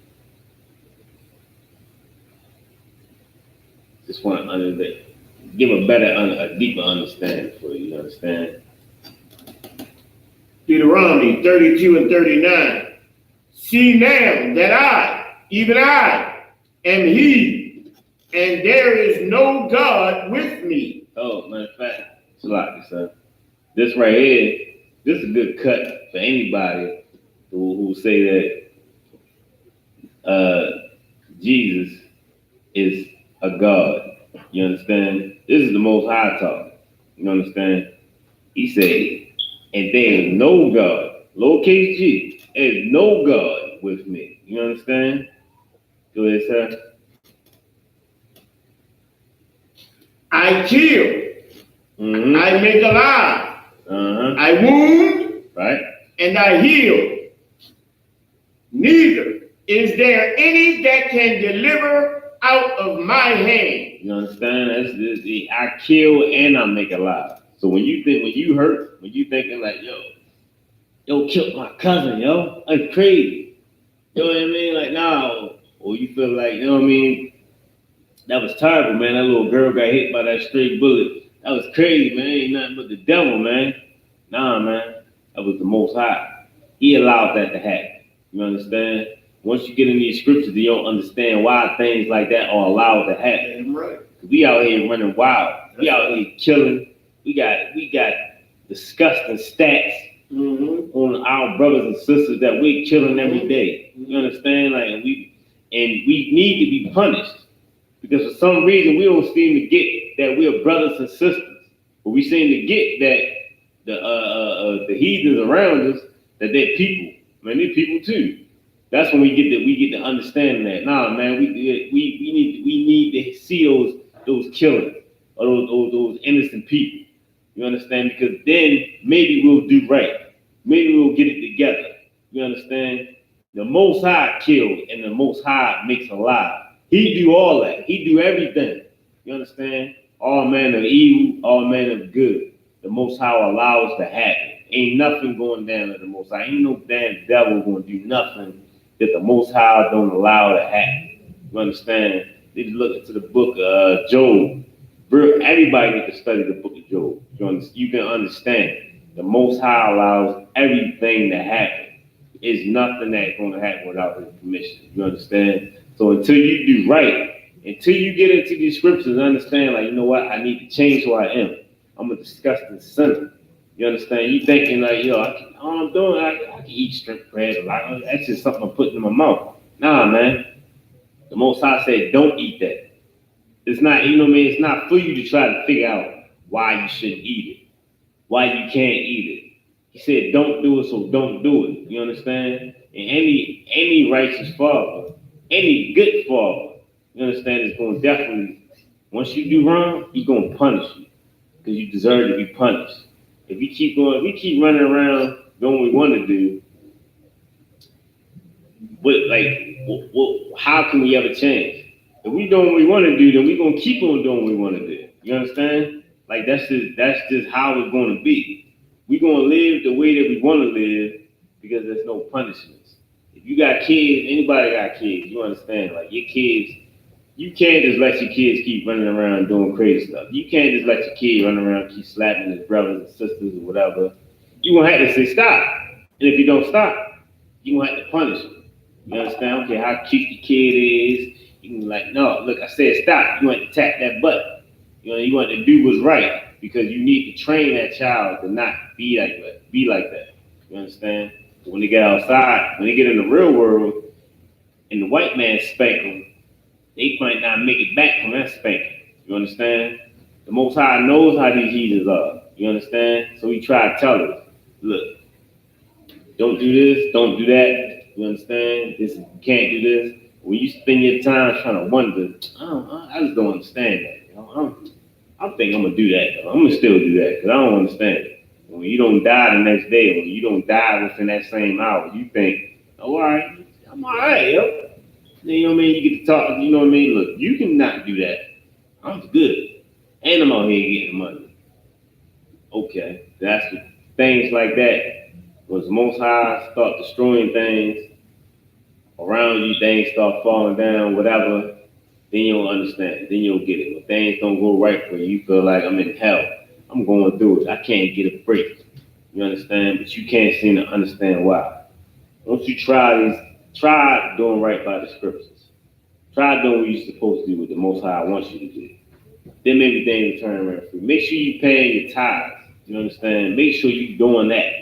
Speaker 1: Just want to give a deeper understanding for you. You understand?
Speaker 2: Deuteronomy 32 and 39. See now that I, even I, am he, and there is no God with me.
Speaker 1: Oh, matter of fact, it's a lot, son. This right here, this is a good cut for anybody who say that Jesus is a God. You understand? This is the Most High talk. You understand? He said, and there is no God, lowercase g, there is no God with me. You understand? Go ahead, sir.
Speaker 2: I kill.
Speaker 1: Mm-hmm.
Speaker 2: I make alive.
Speaker 1: Uh-huh.
Speaker 2: I wound.
Speaker 1: Right.
Speaker 2: And I heal. Neither is there any that can deliver out of my hand.
Speaker 1: You understand? That's the I kill and I make alive. So when you hurt, when you thinking like, yo, killed my cousin, yo, that's crazy. You know what I mean? Like, no. Or you feel like, you know what I mean? That was terrible, man. That little girl got hit by that stray bullet. That was crazy, man. Ain't nothing but the devil, man. Nah, man. That was the Most High. He allowed that to happen. You understand? Once you get in these scriptures, you don't understand why things like that are allowed to happen.
Speaker 2: Right.
Speaker 1: We out here running wild. We out here killing. We got disgusting stats on our brothers and sisters that we're killing every day. You understand? Like we need to be punished because for some reason we don't seem to get that we're brothers and sisters, but we seem to get that the heathens around us that they're people. Man, they're people too. That's when we get to understand that. Nah, man, we need to see those killings or those innocent people. You understand? Because then maybe we'll do right. Maybe we'll get it together. You understand? The Most High killed and the Most High makes alive. He do all that. He do everything. You understand? All man of evil, all man of good. The Most High allows to happen. Ain't nothing going down at the Most High. Ain't no damn devil going to do nothing that the Most High don't allow to happen. You understand? They just look into the book of Job. Everybody needs to study the book of Job. You can understand. The Most High allows everything to happen. It's nothing that's going to happen without his permission. You understand? So until you do right, until you get into these scriptures and understand, like, you know what? I need to change who I am. I'm a disgusting sinner. You understand? You thinking like, all I'm doing, I can eat strip bread. Like, that's just something I'm putting in my mouth. Nah, man. The Most High said, don't eat that. It's not, you know what I mean? It's not for you to try to figure out why you shouldn't eat it, why you can't eat it. He said, don't do it, so don't do it. You understand? And any righteous father, any good father, you understand, is going to definitely, once you do wrong, he's going to punish you because you deserve to be punished. If we keep running around doing what we want to do, how can we ever change? If we doing what we want to do, then we're going to keep on doing what we want to do. You understand? Like, that's just how it's going to be. We're going to live the way that we want to live because there's no punishments. If you got kids, anybody got kids, you understand, like, your kids, you can't just let your kids keep running around doing crazy stuff. You can't just let your kid run around, keep slapping his brothers and sisters or whatever. You're going to have to say stop. And if you don't stop, you're going to have to punish them. You understand? I don't care how cute your kid is. You can be like, no, look, I said stop. You want to tap that butt. You want to do what's right because you need to train that child to not be like that. You understand? So when they get outside, when they get in the real world, and the white man spank them, they might not make it back from that spanking. You understand? The Most High knows how these heathens are. You understand? So he tried to tell us, look, don't do this, don't do that. You understand? You can't do this. When you spend your time trying to wonder, I just don't understand that. I think I'm gonna do that. Though. I'm gonna still do that because I don't understand it. When when you don't die the next day, when you don't die within that same hour, you think, oh, all right, I'm all right, yo. You know what I mean? You get to talk, you know what I mean? Look, you cannot do that. I'm good. And I'm out here getting money. Okay, that's the things like that. When the Most High start destroying things around you, things start falling down, whatever, then you'll understand. Then you'll get it. When things don't go right for you, you feel like I'm in hell. I'm going through it. I can't get a break. You understand? But you can't seem to understand why. Once you try doing right by the scriptures. Try doing what you're supposed to do, what the Most High wants you to do. Then maybe things will turn around for you. Make sure you're paying your tithes. You understand? Make sure you're doing that.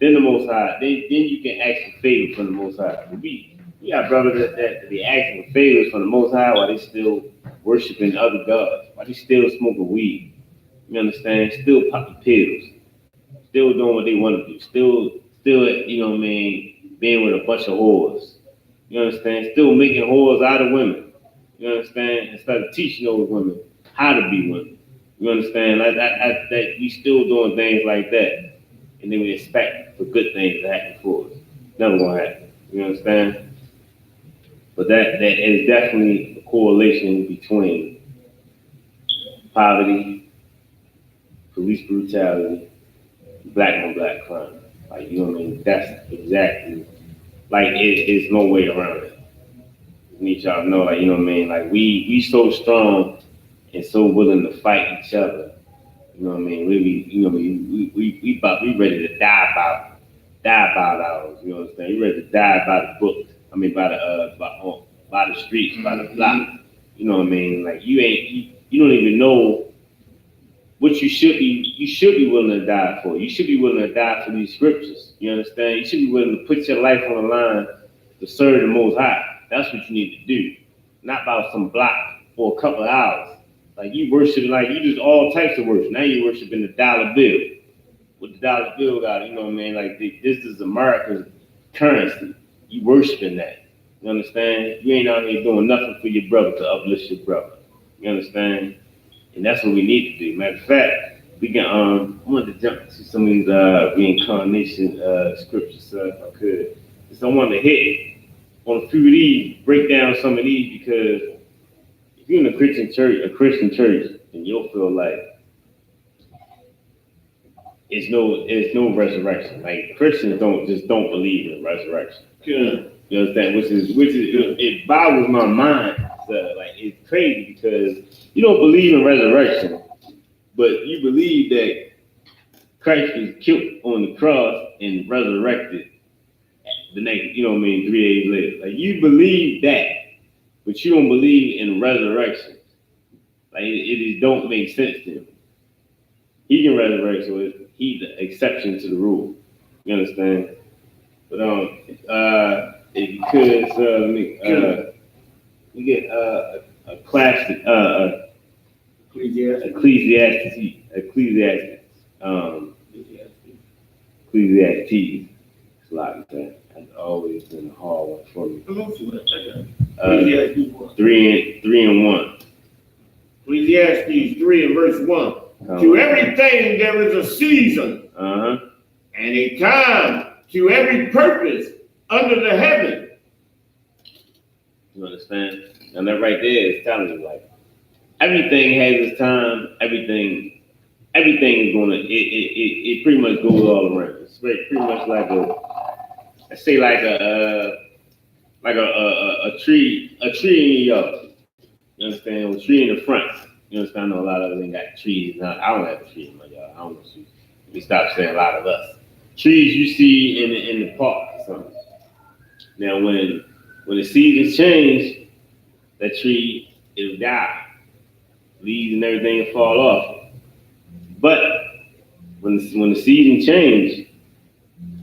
Speaker 1: Then the Most High, then you can ask for favor from the Most High. We got brothers that be asking for favors from the Most High while they still worshiping other gods, while they still smoking weed. You understand? Still popping pills, still doing what they want to do, still, you know what I mean, being with a bunch of whores. You understand? Still making whores out of women. You understand? Instead of teaching those women how to be women. You understand? Like that we still doing things like that. And then we expect for good things to happen for us. Never gonna happen. You understand? But that is definitely a correlation between poverty, police brutality, black on black crime. Like, you know what I mean? That's exactly, like, it's no way around it. We need y'all to know, like, you know what I mean? Like, we so strong and so willing to fight each other. You know what I mean? We ready to die about ours. You know what I'm saying? We ready to die by the book. I mean, by the streets, by the block. You know what I mean? Like, you don't even know what you should be willing to die for. You should be willing to die for these scriptures. You understand? You should be willing to put your life on the line to serve the Most High. That's what you need to do. Not about some block for a couple of hours. Like, you worship, like, you just all types of worship. Now you worshiping the dollar bill. What the dollar bill got, you know what I mean? Like, this is America's currency. You worshiping that. You understand? You ain't out here doing nothing for your brother to uplift your brother. You understand? And that's what we need to do. Matter of fact, we can, I wanted to jump to some of these reincarnation scriptures if I could. So I wanted to hit on a few of these, break down some of these, because if you're in a Christian church, then you'll feel like it's no resurrection. Like, Christians don't believe in resurrection.
Speaker 2: Yeah.
Speaker 1: You understand? Which is it boggles my mind. Like, it's crazy because you don't believe in resurrection, but you believe that Christ was killed on the cross and resurrected the next, you know what I mean, 3 days later. Like, you believe that, but you don't believe in resurrection. Like, it just don't make sense to him. He can resurrect, so he's the exception to the rule. You understand? But if you could, let me get a classic Ecclesiastes. It's a lot of that. Has always been a hard one for me. 3 and 1.
Speaker 2: Ecclesiastes 3 and verse 1. To everything there is a season and a time to every purpose under the heaven.
Speaker 1: You understand? And that right there is telling you, like, everything has its time. Everything is gonna. It pretty much goes all around. It's pretty much like a tree in your yard. You understand? A tree in the front. You understand? I know a lot of us ain't got trees. Now, I don't have a tree in my yard. I don't know. Let me stop saying a lot of us. Trees you see in the park or something. Now, when the seasons change, that tree it'll die. Leaves and everything will fall off. But when the season change,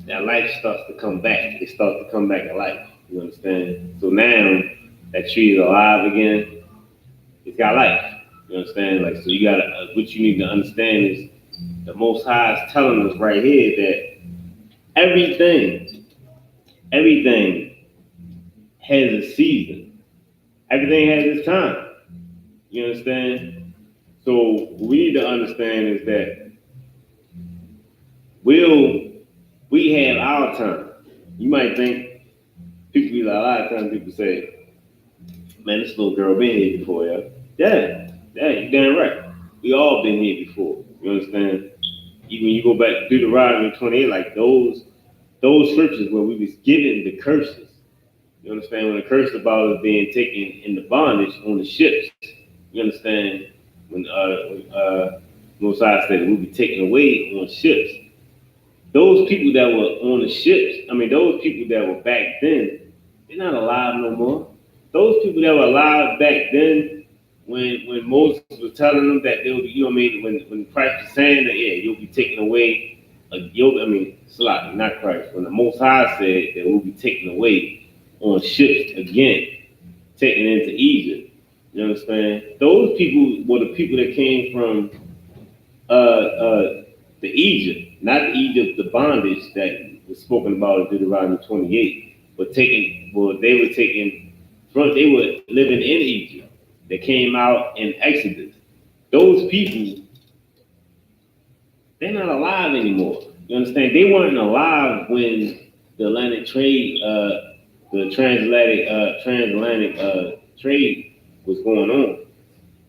Speaker 1: that life starts to come back. It starts to come back to life. You understand? So now that tree is alive again. It's got life. You understand? Like, so you gotta. What you need to understand is the Most High is telling us right here that everything has a season. Everything has its time. You understand? So what we need to understand is that we have our time. You might think people be like, a lot of times people say, man, this little girl been here before, yeah. Yeah, you damn right. We all been here before. You understand? Even you go back to Deuteronomy 28, like those scriptures where we was given the curses. You understand? When the curse about us being taken into bondage on the ships. You understand? When Mosiah said we'll be taken away on ships. Those people that were on the ships, I mean, those people that were back then, they're not alive no more. Those people that were alive back then, when Moses was telling them that they'll be, you know what I mean, when Christ was saying that, yeah, you'll be taken away, Salaki, not Christ, when the Most High said that we'll be taken away on ships again, taken into Egypt. You understand? Those people were the people that came from the Egypt, not the Egypt, the bondage that was spoken about in Deuteronomy 28, but they were living in Egypt. They came out in Exodus. Those people, they're not alive anymore. You understand? They weren't alive when the Atlantic trade, the transatlantic trade was going on.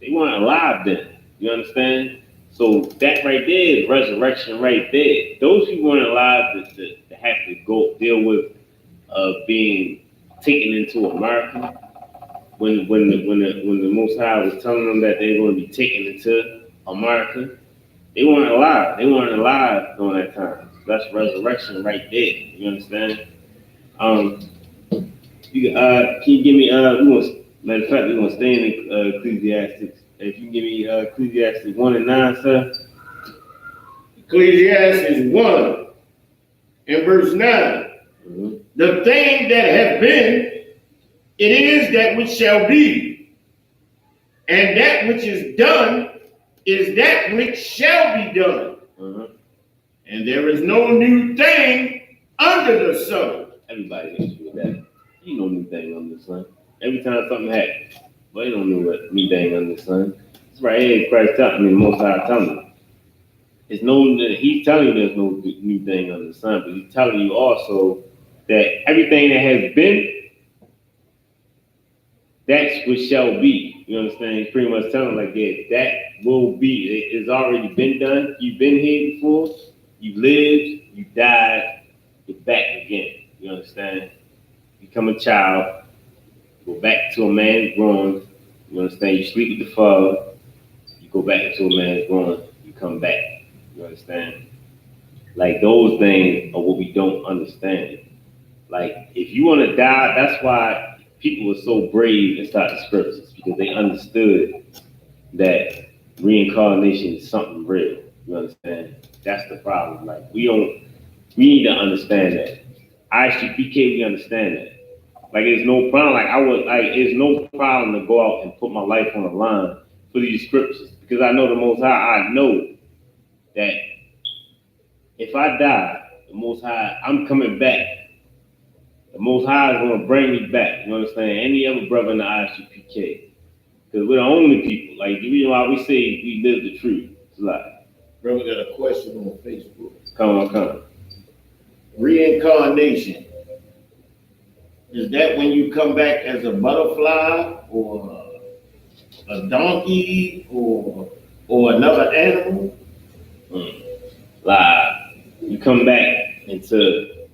Speaker 1: They weren't alive then. You understand? So that right there is resurrection right there. Those people weren't alive to have to go deal with being taken into America. When the Most High was telling them that they were going to be taken into America, they weren't alive. They weren't alive during that time. That's resurrection right there. You understand? Can you give me? Matter of fact, we're gonna stay in Ecclesiastes. If you can give me Ecclesiastes 1 and 9, sir.
Speaker 2: Ecclesiastes 1 and verse 9.
Speaker 1: Mm-hmm.
Speaker 2: The thing that have been, it is that which shall be, and that which is done is that which shall be done.
Speaker 1: Mm-hmm.
Speaker 2: And there is no new thing under the sun.
Speaker 1: Everybody hits you with that. Ain't no new thing under the sun. Every time something happens, but ain't no new thing under the sun. It's right here. Christ telling me, the Most High telling me. It's he's telling you there's no new thing under the sun, but he's telling you also that everything that has been, that's what shall be. You understand? He's pretty much telling like that will be. It's already been done. You've been here before. You lived. You died. You're back again. You understand? Become a child. Go back to a man grown. You understand? You sleep with the father. You go back into a man grown. You come back. You understand? Like those things are what we don't understand. Like if you want to die, that's why people were so brave inside the scriptures, because they understood that reincarnation is something real. You understand? That's the problem. Like we need to understand that. Isupk, we understand that. Like it's no problem. It's no problem to go out and put my life on the line for these scriptures, because I know the Most High. I know that if I die, the Most High, I'm coming back. The Most High is going to bring me back. You understand? Any other brother in the Isupk, because we're the only people. Like the reason why we say we live the truth. It's like,
Speaker 2: Brother got a question on Facebook.
Speaker 1: Come on.
Speaker 2: Reincarnation. Is that when you come back as a butterfly or a donkey or another animal?
Speaker 1: Like you come back into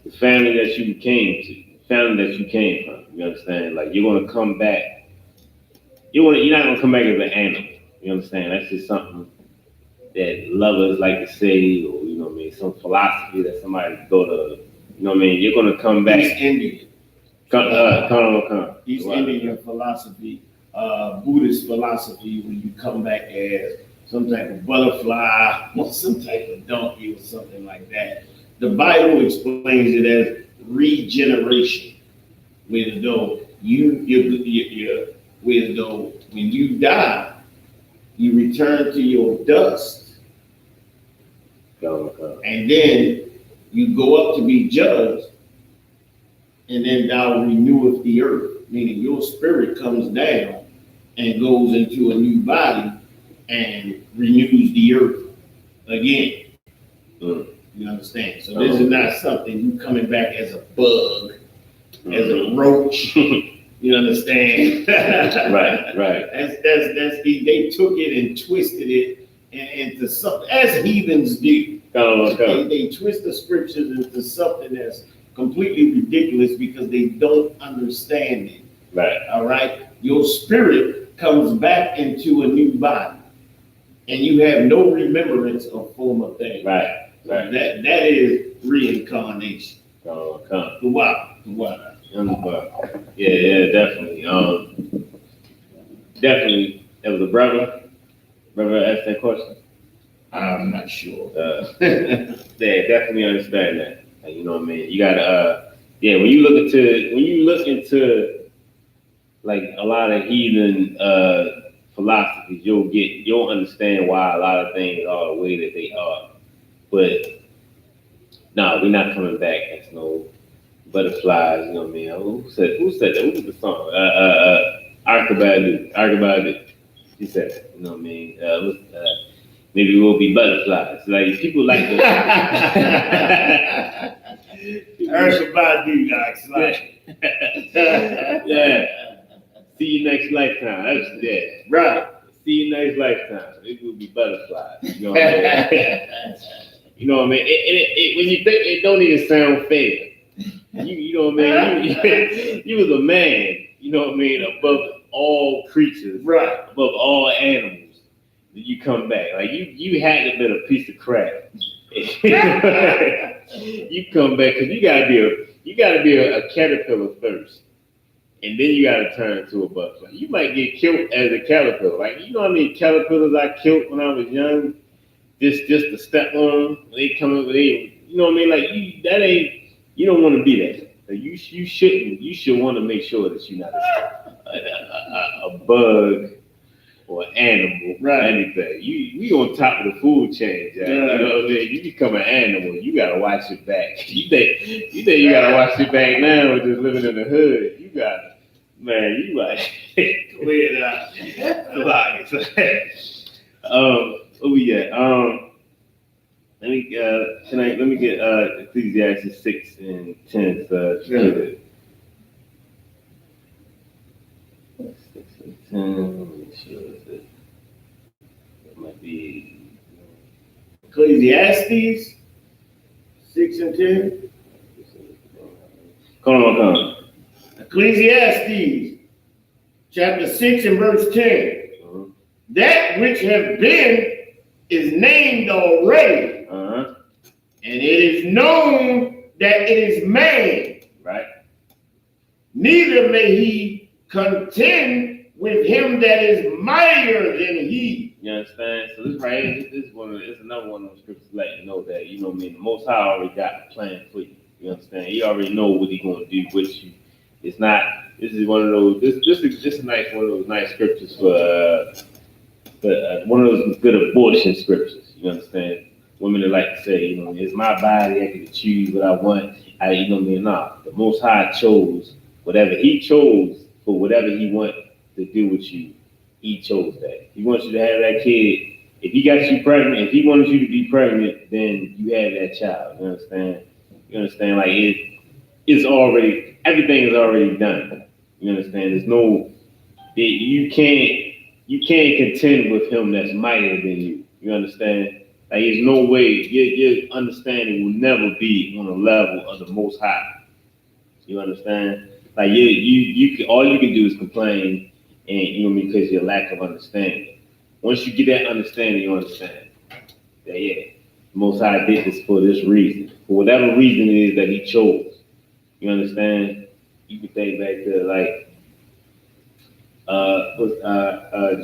Speaker 1: the family that you came from. You understand? Like you're gonna come back. You're not gonna come back as an animal. You understand? That's just something that lovers like to say, or you know what I mean, some philosophy that somebody go to. You know what I mean? You're gonna come back.
Speaker 2: East Indian.
Speaker 1: Come.
Speaker 2: East Indian philosophy, Buddhist philosophy, when you come back as some type of butterfly or some type of donkey or something like that. The Bible explains it as regeneration, when though when you die, you return to your dust, and then you go up to be judged, and then thou reneweth the earth, meaning your spirit comes down and goes into a new body and renews the earth again. You understand? So this is not something you coming back as a bug, as a roach. You understand?
Speaker 1: Right.
Speaker 2: They took it and twisted it into something, as heathens do. They twist the scriptures into something that's completely ridiculous because they don't understand it.
Speaker 1: Right.
Speaker 2: All right? Your spirit comes back into a new body, and you have no remembrance of former things.
Speaker 1: Right.
Speaker 2: That is reincarnation.
Speaker 1: The
Speaker 2: what?
Speaker 1: Yeah, definitely. Definitely. It was a brother. Brother asked that question.
Speaker 2: I'm not sure.
Speaker 1: Yeah, definitely understand that. Like, you know what I mean? You gotta, when you look into like a lot of heathen philosophies, you'll understand why a lot of things are the way that they are. But no, we're not coming back as no butterflies. You know what I mean? Who said that? Who was the song? Archibald. He said it. You know what I mean? Maybe we'll be butterflies. Like people like to.
Speaker 2: Archibald likes like.
Speaker 1: Yeah. See you next lifetime. That's that.
Speaker 2: Right.
Speaker 1: See you next lifetime. It will be butterflies. You know what I mean? You know what I mean? When you think it don't even sound fair. You know what I mean? You was a man, you know what I mean, above all creatures,
Speaker 2: right,
Speaker 1: above all animals. You come back. Like you had to been a piece of crap. You come back because you gotta be a caterpillar first. And then you gotta turn into a butterfly. You might get killed as a caterpillar. Like, you know how many caterpillars I killed when I was young? Just to step on them. They come up with you know what I mean? Like you don't want to be that. Like you should want to make sure that you're not a bug or an animal, right? Anything. You on top of the food chain, Jack. Yeah. You know what I mean? You become an animal. You gotta watch your back. You think you gotta watch your back now with just living in the hood. You gotta, man. You like clear it out. What we at? Let me get Ecclesiastes 6 and 10. Sure. 6 and 10. Let me make sure it might be
Speaker 2: Ecclesiastes 6 and 10.
Speaker 1: Come on.
Speaker 2: Ecclesiastes chapter 6 and verse 10. That which have been is named already, and it is known that it is man.
Speaker 1: Right.
Speaker 2: Neither may he contend with him that is mightier than he.
Speaker 1: You understand? So this right here, it's another one of those scriptures letting you know that, you know what I mean, the Most High already got a plan for you. You understand? He already know what he's going to do with you. It's not. This is one of those. This is just one of those nice scriptures for one of those good abortion scriptures. You understand? Women that like to say, you know, it's my body. I can choose what I want. You know what I mean? Nah. The Most High chose whatever He chose for whatever He want to do with you. He chose that. He wants you to have that kid. If He got you pregnant, if He wanted you to be pregnant, then you have that child. You understand? Like it's already, everything is already done. You understand? There's no, you can't contend with Him that's mightier than you. You understand? Like, there's no way your understanding will never be on the level of the Most High. You understand? Like you can, all you can do is complain, and you know, because your lack of understanding. Once you get that understanding, you understand that the Most High did this for this reason, for whatever reason it is that He chose. You understand? You can think back to like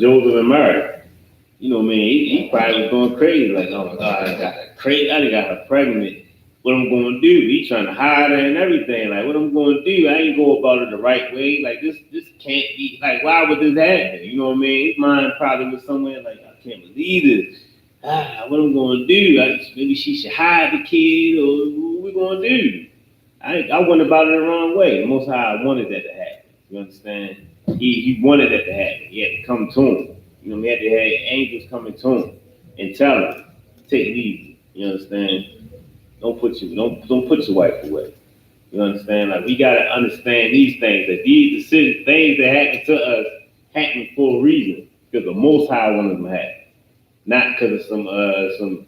Speaker 1: Joseph and Mary. You know, man, he probably was going crazy, like, oh my God, I got her pregnant. What I'm going to do? He trying to hide her and everything. Like, what I'm going to do? I ain't go about it the right way. Like, this can't be. Like, why would this happen? You know what I mean? His mind probably was somewhere like, I can't believe this. What I'm going to do? Maybe she should hide the kid, or what we going to do? I went about it the wrong way. The Most High wanted that to happen. You understand? He wanted that to happen. He had to come to him. You know, he had to have angels coming to him and tell him, take it easy. You understand? Don't put your wife away. You understand? Like we gotta understand these things, that these decisions, things that happen to us happen for a reason. Because the most high one of them happened. Not because of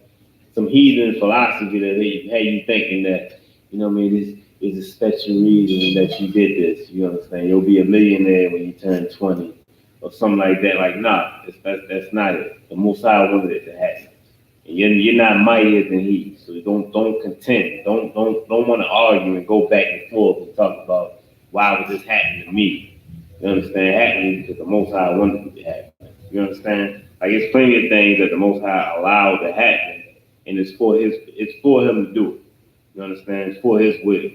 Speaker 1: some heathen philosophy that had you thinking that, you know what I mean, this is a special reason that you did this. You understand? You'll be a millionaire when you turn 20 or something like that. Like, nah, that's not it. The most high wanted it to happen. And you're not mightier than he. So don't contend. Don't want to argue and go back and forth and talk about why would this happen to me. You understand? Happening because the most high wanted it to happen. You understand? Like it's plenty of things that the Most High allowed to happen, and it's for him to do it. You understand? It's for his will.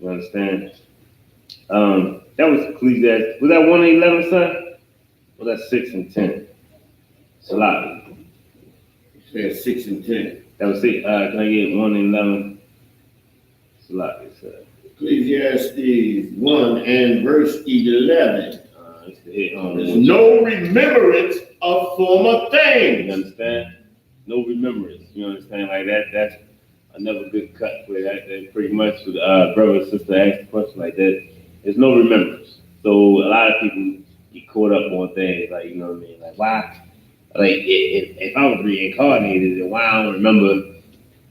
Speaker 1: You understand? That was Ecclesiastes. Was that 1 and 11, son? Or that 6 and 10? Salah.
Speaker 2: It says 6 and 10.
Speaker 1: That was 6. Can I get 1 and 11? Salah.
Speaker 2: Ecclesiastes 1 and verse 11. There's
Speaker 1: No
Speaker 2: no remembrance of former things.
Speaker 1: You understand? No remembrance. You understand? Like that's another good cut for that. That pretty much with brother and sister asked the question like that. There's no remembrance. So a lot of people get caught up on things like, you know what I mean? Like why? Like if I was reincarnated, then why I don't remember?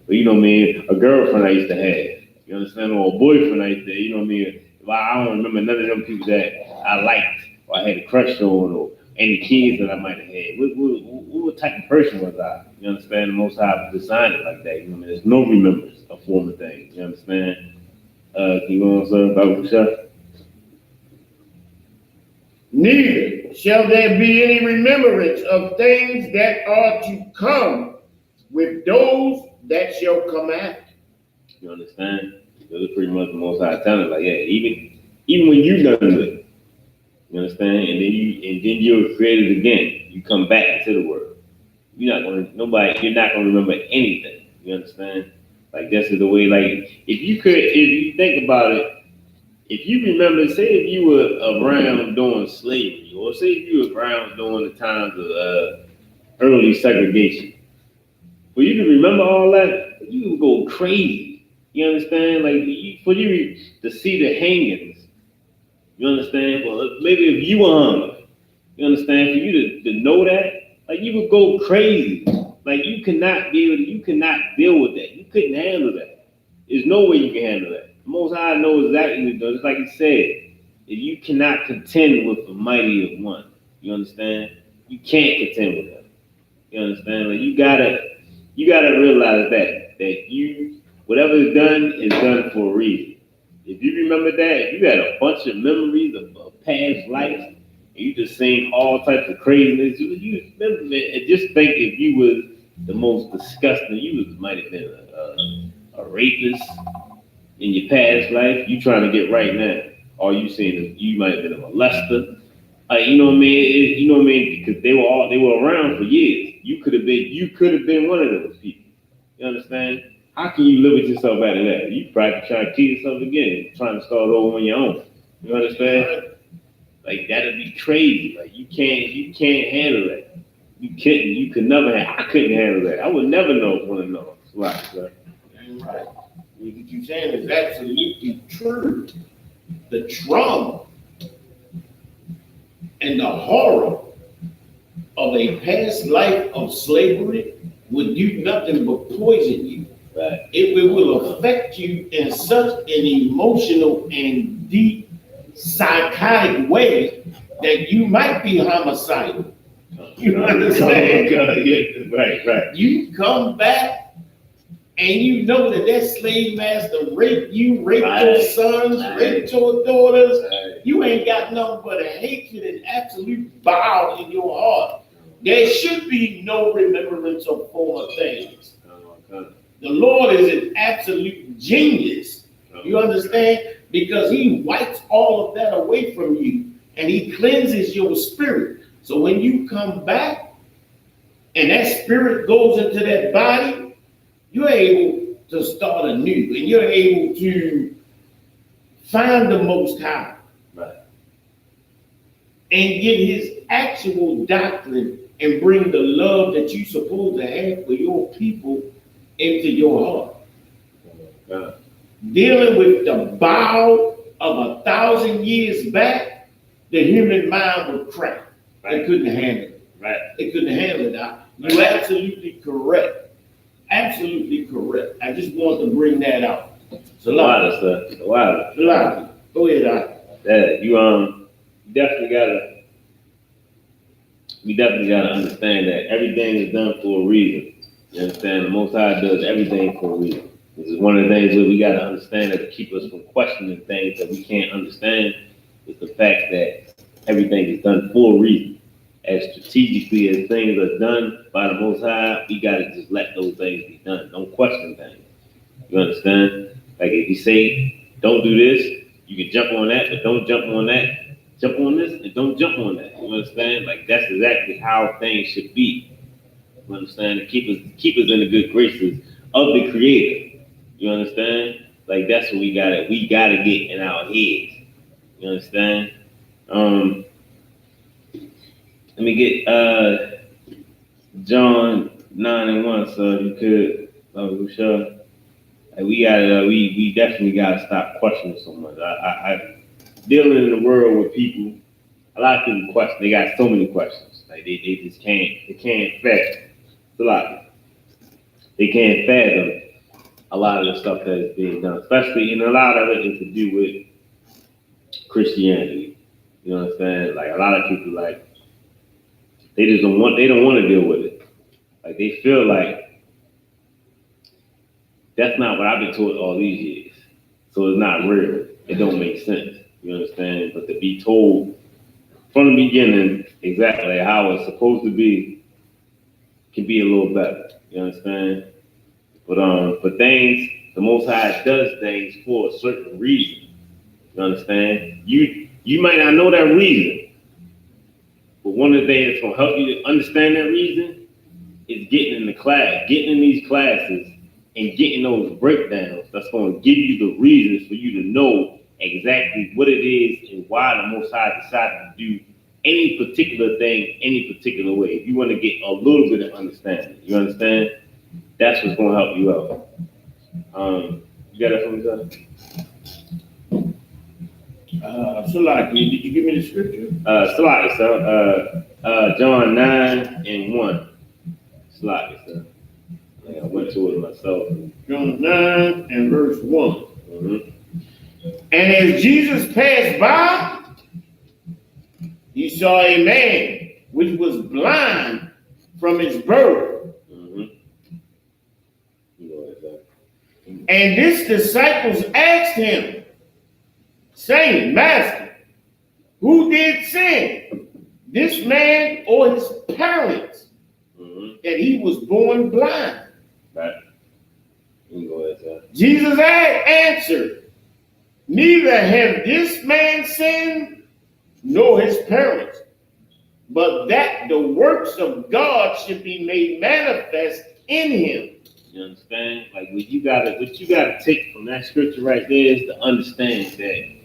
Speaker 1: You know what I mean? A girlfriend I used to have. You understand? Or a boyfriend I used to. You know what I mean? Why I don't remember none of them people that I liked. Or I had a crush on, or any kids that I might have had. What type of person was I? You understand? The Most High designed it like that. You know what I mean? There's no remembrance of former things. You understand? Can you go on, sir? Bible Shah?
Speaker 2: Neither shall there be any remembrance of things that are to come with those that shall come after.
Speaker 1: You understand? Those are pretty much the Most High telling. Like, yeah, even when you're done with it. You understand? And then you're created again. You come back into the world. You're not gonna remember anything. You understand? Like this is the way, like if you think about it, if you remember, say if you were around during slavery, or say if you were around during the times of early segregation, for you to remember all that, you would go crazy. You understand? Like for you to see the hangings. You understand? Well, maybe if you were hungry, you understand? For you to know that, like you would go crazy. Like you cannot deal with that. You couldn't handle that. There's no way you can handle that. The Most High knows exactly, just like he said, that you cannot contend with the mighty of one. You understand? You can't contend with them. You understand? Like you gotta realize that whatever is done for a reason. If you remember that, you had a bunch of memories of past life, and you just seen all types of craziness. You remember it, and just think if you was the most disgusting, might have been a rapist in your past life. You trying to get right now. All you seen is you might have been a molester. You know what I mean? You know what I mean? Because they were around for years. You could have been one of those people. You understand? How can you live with yourself out of that? You probably try to kill yourself again, trying to start over on your own. You understand? Like that'd be crazy. Like you can't handle that. You could never I couldn't handle that. I would never want to know. Right, sir.
Speaker 2: Right. What you're saying is absolutely true. The trauma and the horror of a past life of slavery would do nothing but poison you.
Speaker 1: Right.
Speaker 2: It will affect you in such an emotional and deep psychotic way that you might be homicidal. You understand?
Speaker 1: Right.
Speaker 2: You come back and you know that slave master raped you, raped your sons, raped your daughters. You ain't got nothing but a hatred and absolute bile in your heart. There should be no remembrance of former things. The Lord is an absolute genius. You understand? Because he wipes all of that away from you and he cleanses your spirit. So when you come back and that spirit goes into that body, you're able to start anew and you're able to find the Most High.
Speaker 1: Right.
Speaker 2: And get his actual doctrine and bring the love that you're supposed to have for your people into your heart.
Speaker 1: God.
Speaker 2: Dealing with the bow of 1,000 years back, the human mind would crack. They couldn't handle it.
Speaker 1: Right.
Speaker 2: They couldn't handle it. You're absolutely correct. Absolutely correct. I just wanted to bring that out.
Speaker 1: A lot of stuff. A lot of
Speaker 2: it. Go ahead,
Speaker 1: Yeah, you definitely gotta understand that everything is done for a reason. You understand? The Most High does everything for a reason. This is one of the things that we gotta understand that to keep us from questioning things that we can't understand is the fact that everything is done for a reason. As strategically as things are done by the Most High, we gotta just let those things be done. Don't question things. You understand? Like if you say, don't do this, you can jump on that, but don't jump on that. Jump on this and don't jump on that. You understand? Like that's exactly how things should be. You understand? To keep us in the good graces of the Creator. You understand? Like that's what we gotta get in our heads. You understand? Let me get John 9:1, so if you could, sure. Like we definitely gotta stop questioning so much. I dealing in the world with people, a lot of people question. They got so many questions. Like they just can't fathom. It's a lot. They can't fathom a lot of the stuff that is being done, especially, and a lot of it is to do with Christianity. You know what I'm saying? Like a lot of people, like they don't want to deal with it. Like they feel like that's not what I've been taught all these years. So it's not real. It don't make sense. You understand? But to be told from the beginning exactly how it's supposed to be can be a little better. You understand? But things, the Most High does things for a certain reason. You understand? You might not know that reason, but one of the things that's gonna help you to understand that reason is getting in these classes and getting those breakdowns. That's gonna give you the reasons for you to know exactly what it is and why the Most High decided to do any particular thing, any particular way. If you want to get a little bit of understanding, you understand? That's what's gonna help you out. You got that from me, son?
Speaker 2: Salaki, did you give me the scripture?
Speaker 1: Salaki, sir. John 9:1. Salaki, sir. I went to it myself.
Speaker 2: John 9 and verse 1.
Speaker 1: Mm-hmm.
Speaker 2: And as Jesus passed by, he saw a man which was blind from his birth.
Speaker 1: Mm-hmm.
Speaker 2: And his disciples asked him, saying, Master, who did sin, this man or his parents, that he was born blind?
Speaker 1: Right. You go ahead, sir.
Speaker 2: Jesus answered, neither have this man sinned nor his parents, but that the works of God should be made manifest in him.
Speaker 1: You understand? Like what you gotta take from that scripture right there is to understand that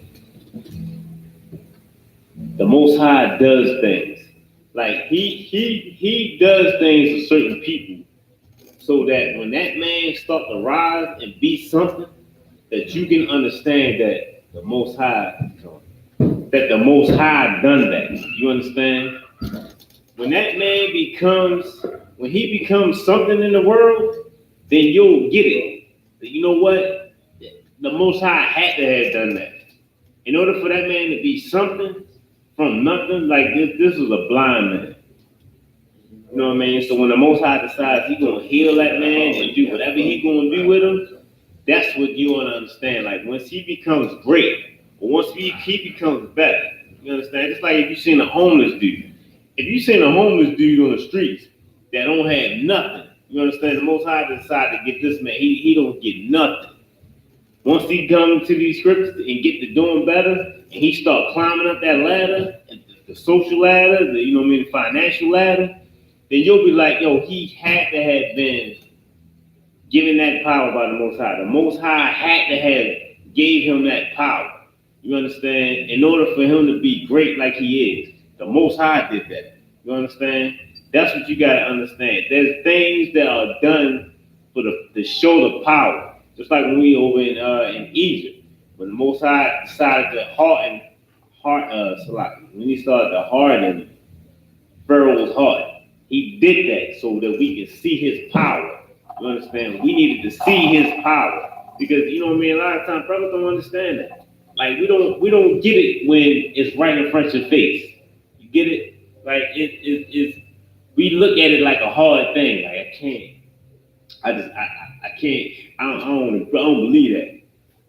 Speaker 1: the Most High does things. Like he does things to certain people so that when that man start to rise and be something, that you can understand that the Most High done that. You understand? When that man becomes something in the world, then you'll get it. But you know what? The Most High had to have done that. In order for that man to be something from nothing, like this was a blind man. You know what I mean? So when the Most High decides he's going to heal that man and do whatever he's going to do with him, that's what you want to understand. Like once he becomes great, or once he becomes better, you understand? Just like if you seen a homeless dude. If you seen a homeless dude on the streets that don't have nothing, you understand? The Most High decided to get this man. He don't get nothing. Once he comes to these scriptures and get to doing better, and he start climbing up that ladder, the social ladder, the financial ladder, then you'll be like, yo, he had to have been given that power by the Most High. The Most High had to have gave him that power. You understand? In order for him to be great like he is, the Most High did that. You understand? That's what you got to understand. There's things that are done to show the power. Just like when we over in Egypt, when the Most High decided to when he started to harden Pharaoh's heart, he did that so that we can see his power. You understand? We needed to see his power because you know what I mean. A lot of times, brothers don't understand that. Like we don't get it when it's right in front of your face. You get it? Like it's we look at it like a hard thing. Like I can't. I can't. I don't believe that.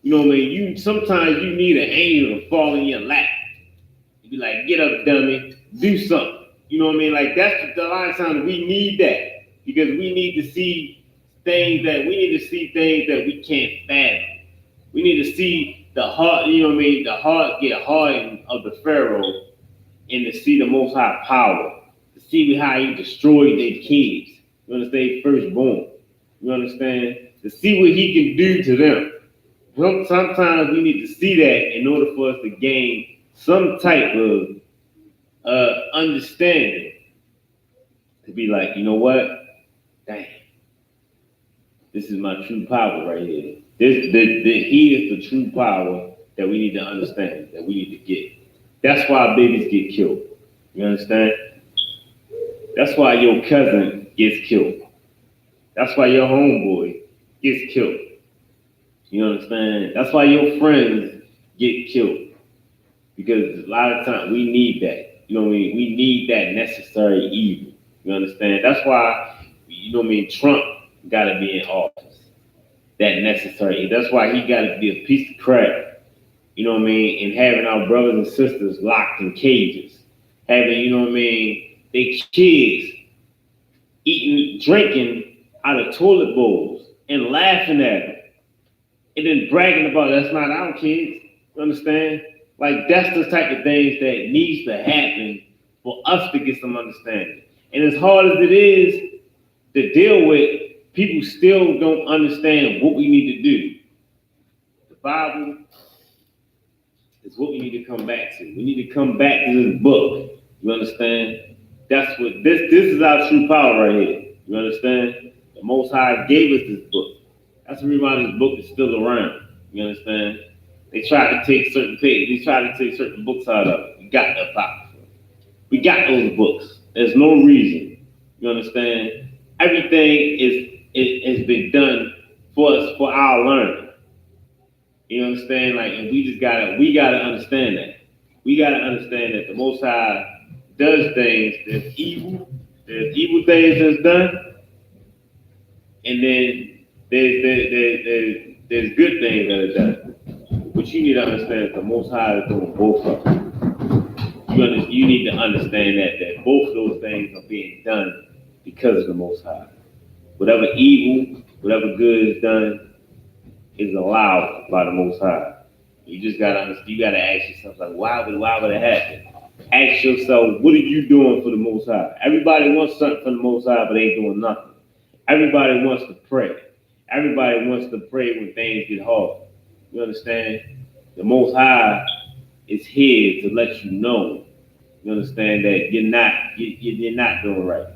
Speaker 1: You know what I mean? Sometimes you need an angel to fall in your lap. You be like, get up, dummy, do something. You know what I mean? Like that's a lot of times we need that because we need to see things that we can't fathom. We need to see the heart. You know what I mean? The heart get hardened of the Pharaoh, and to see the Most High power, to see how he destroyed their kids. You understand? Firstborn. You understand? To see what he can do to them. Sometimes we need to see that in order for us to gain some type of understanding. To be like, you know what? Dang. This is my true power right here. He is the true power that we need to understand, that we need to get. That's why babies get killed. You understand? That's why your cousin gets killed. That's why your homeboy gets killed. You understand? That's why your friends get killed. Because a lot of times we need that. You know what I mean? We need that necessary evil. You understand? That's why, you know what I mean, Trump got to be in office. That necessary. That's why he got to be a piece of crap. You know what I mean? And having our brothers and sisters locked in cages. Having, you know what I mean, they kids eating, drinking out of toilet bowls and laughing at them. And then bragging about that's not our kids. You understand? Like that's the type of things that needs to happen for us to get some understanding. And as hard as it is to deal with, people still don't understand what we need to do. The Bible is what we need to come back to. We need to come back to this book. You understand? That's what this is our true power right here. You understand? The Most High gave us this book. That's the reason why this book is still around. You understand? They try to take certain pages. They try to take certain books out of it. We got the Apocrypha. We got those books. There's no reason. You understand? Everything has been done for us for our learning. You understand? Like, and we gotta understand that. We gotta understand that the Most High does things. There's evil things that's done, and then there's good things that are done. But you need to understand that the Most High is doing both of them. You need to understand that both of those things are being done because of the Most High. Whatever evil, whatever good is done is allowed by the Most High. You just gotta understand. You gotta ask yourself, like, why would it happen? Ask yourself, what are you doing for the Most High? Everybody wants something from the Most High, but ain't doing nothing. Everybody wants to pray. Everybody wants to pray when things get hard. You understand? The Most High is here to let you know. You understand that you're not doing right.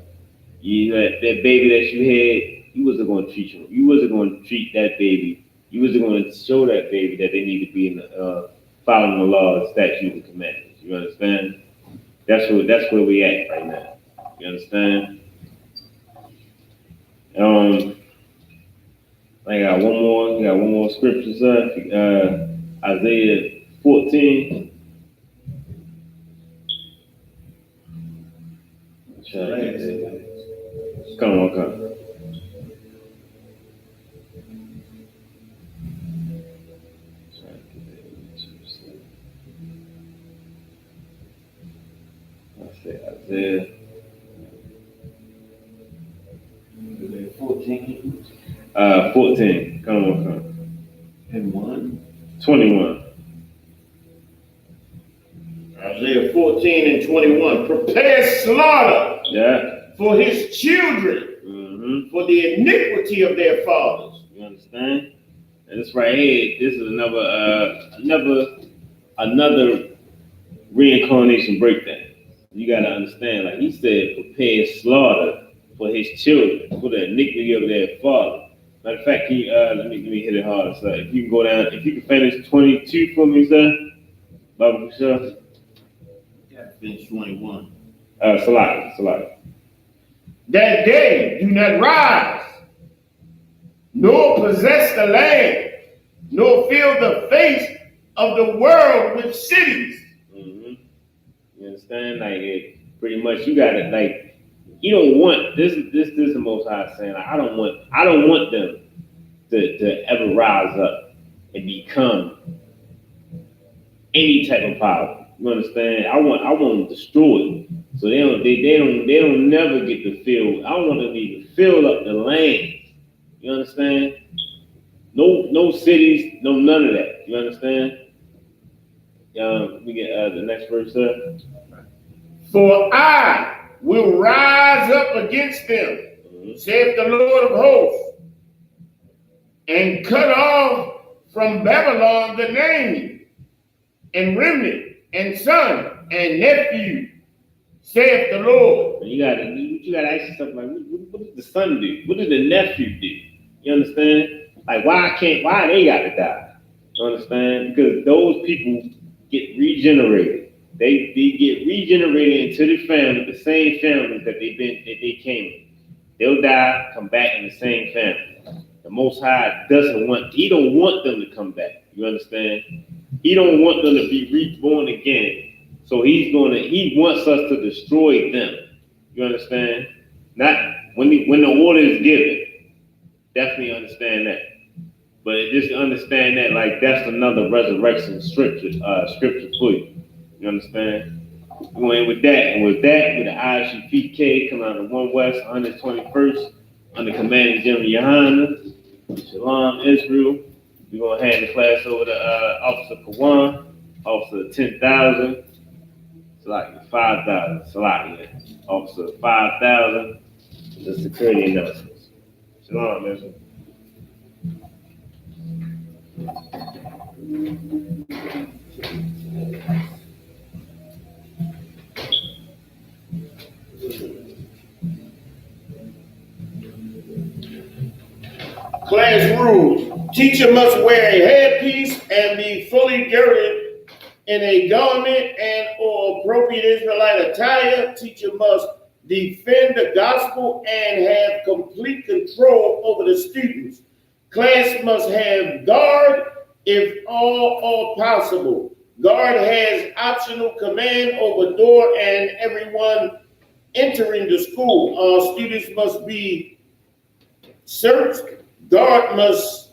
Speaker 1: That baby that you had, you wasn't going to treat you. You wasn't going to treat that baby. You wasn't going to show that baby that they need to be in following the laws, statutes, and commandments. You understand? That's where we at right now. You understand? I got one more scripture, sir. Isaiah 14. Come on. Isaiah
Speaker 2: 14.
Speaker 1: 14. Come on.
Speaker 2: And 1.
Speaker 1: 21.
Speaker 2: Isaiah 14 and 21. Prepare slaughter for his children, for the iniquity of their fathers.
Speaker 1: You understand? And this right here, this is another reincarnation breakdown. You gotta understand, like he said, prepare slaughter for his children, for the iniquity of their father. Matter of fact, let me hit it hard, sir. If you can go down, if you can finish 22 for me, sir, Baba Kushal.
Speaker 2: Yeah, finish 21.
Speaker 1: Salaki.
Speaker 2: That day do not rise, nor possess the land, nor fill the face of the world with cities.
Speaker 1: Mm-hmm. You understand? Like, pretty much, you got to, like, you don't want, this is the Most High saying, like, I don't want them to ever rise up and become any type of power. You understand? I want them destroyed. So they don't never get to fill. I don't want them to even fill up the land. You understand? No cities, no none of that. You understand? We get the next verse, sir.
Speaker 2: For I will rise up against them, saith the Lord of hosts, and cut off from Babylon the name, and remnant, and son, and nephew, saith the Lord.
Speaker 1: You gotta ask yourself, like, what did the son do? What did the nephew do? You understand? Like, why they gotta die? You understand? Because those people get regenerated. They get regenerated into the family, the same families that they came in. They'll die, come back in the same family. The Most High he don't want them to come back. You understand? He don't want them to be reborn again. So he wants us to destroy them. You understand? Not when the order is given. Definitely understand that. But just understand that, like, that's another resurrection scripture for you. You understand? Going with that, and with the Isupk coming out of 1 West, 121st, under commanding General Yohana, Shalom, Israel. We're gonna hand the class over to Officer Kawan, Officer 10,000, Salaki 5,000, Salaki, Officer 5,000, the security announcements. Shalom, Israel.
Speaker 2: Class rules. Teacher must wear a headpiece and be fully girded in a garment and or appropriate Israelite attire. Teacher must defend the gospel and have complete control over the students. Class must have guard if all possible. Guard has optional command over door and everyone entering the school. All students must be searched. God must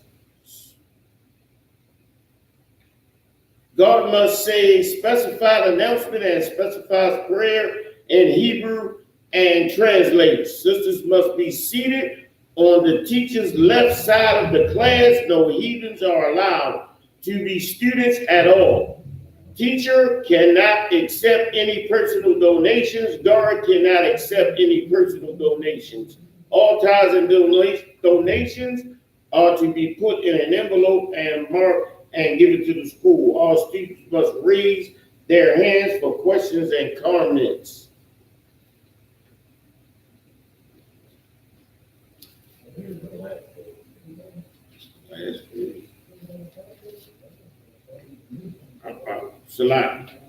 Speaker 2: say specified announcement and specifies prayer in Hebrew and translates. Sisters must be seated on the teacher's left side of the class. No heathens are allowed to be students at all. Teacher cannot accept any personal donations. Guard cannot accept any personal donations. All tithes and donations are to be put in an envelope and marked and given to the school. All students must raise their hands for questions and comments.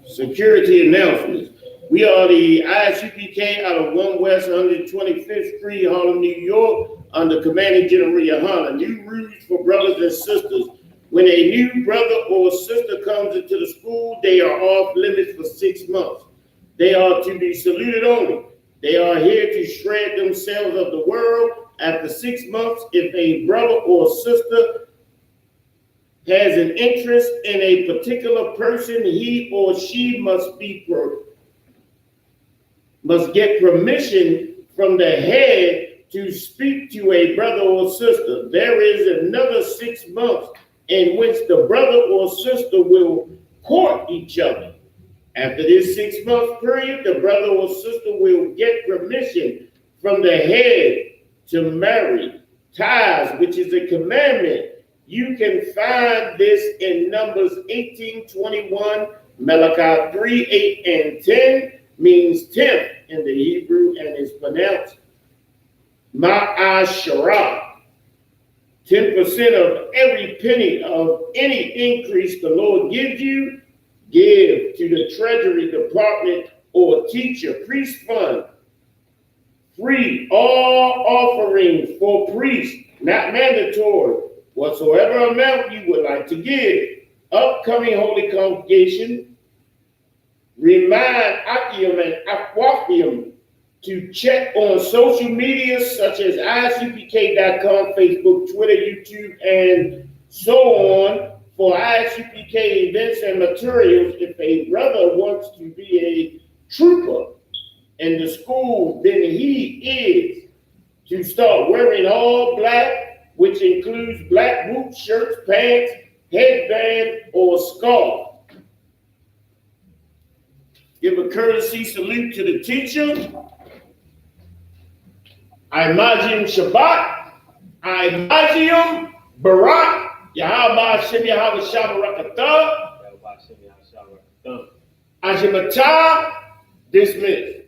Speaker 2: Security announcements. We are the Isupk out of 1 West 125th Street, Harlem, New York, under commanding General Yohana. New rules for brothers and sisters. When a new brother or sister comes into the school, they are off limits for 6 months. They are to be saluted only. They are here to shred themselves of the world. After 6 months, if a brother or sister has an interest in a particular person, he or she must get permission from the head to speak to a brother or sister. There is another 6 months in which the brother or sister will court each other. After this 6 month period, the brother or sister will get permission from the head to marry. Tithes, which is a commandment. You can find this in Numbers 18:21, Malachi 3:8 and 10, means 10th in the Hebrew and is pronounced Ma'asharah. 10% of every penny of any increase the Lord gives you, give to the Treasury Department or teacher priest fund. Free all offerings for priests, not mandatory. Whatsoever amount you would like to give. Upcoming Holy Congregation, remind Achium and Aquapium to check on social media such as isupk.com, Facebook, Twitter, YouTube, and so on for Isupk events and materials. If a brother wants to be a trooper in the school, then he is to start wearing all black, which includes black boots, shirts, pants, headband, or scarf. Give a courtesy salute to the teacher. Imagine Shabbat, Imagine Barak, Yahweh Shem Yahweh Shabbarakatah, Ajimata, dismissed.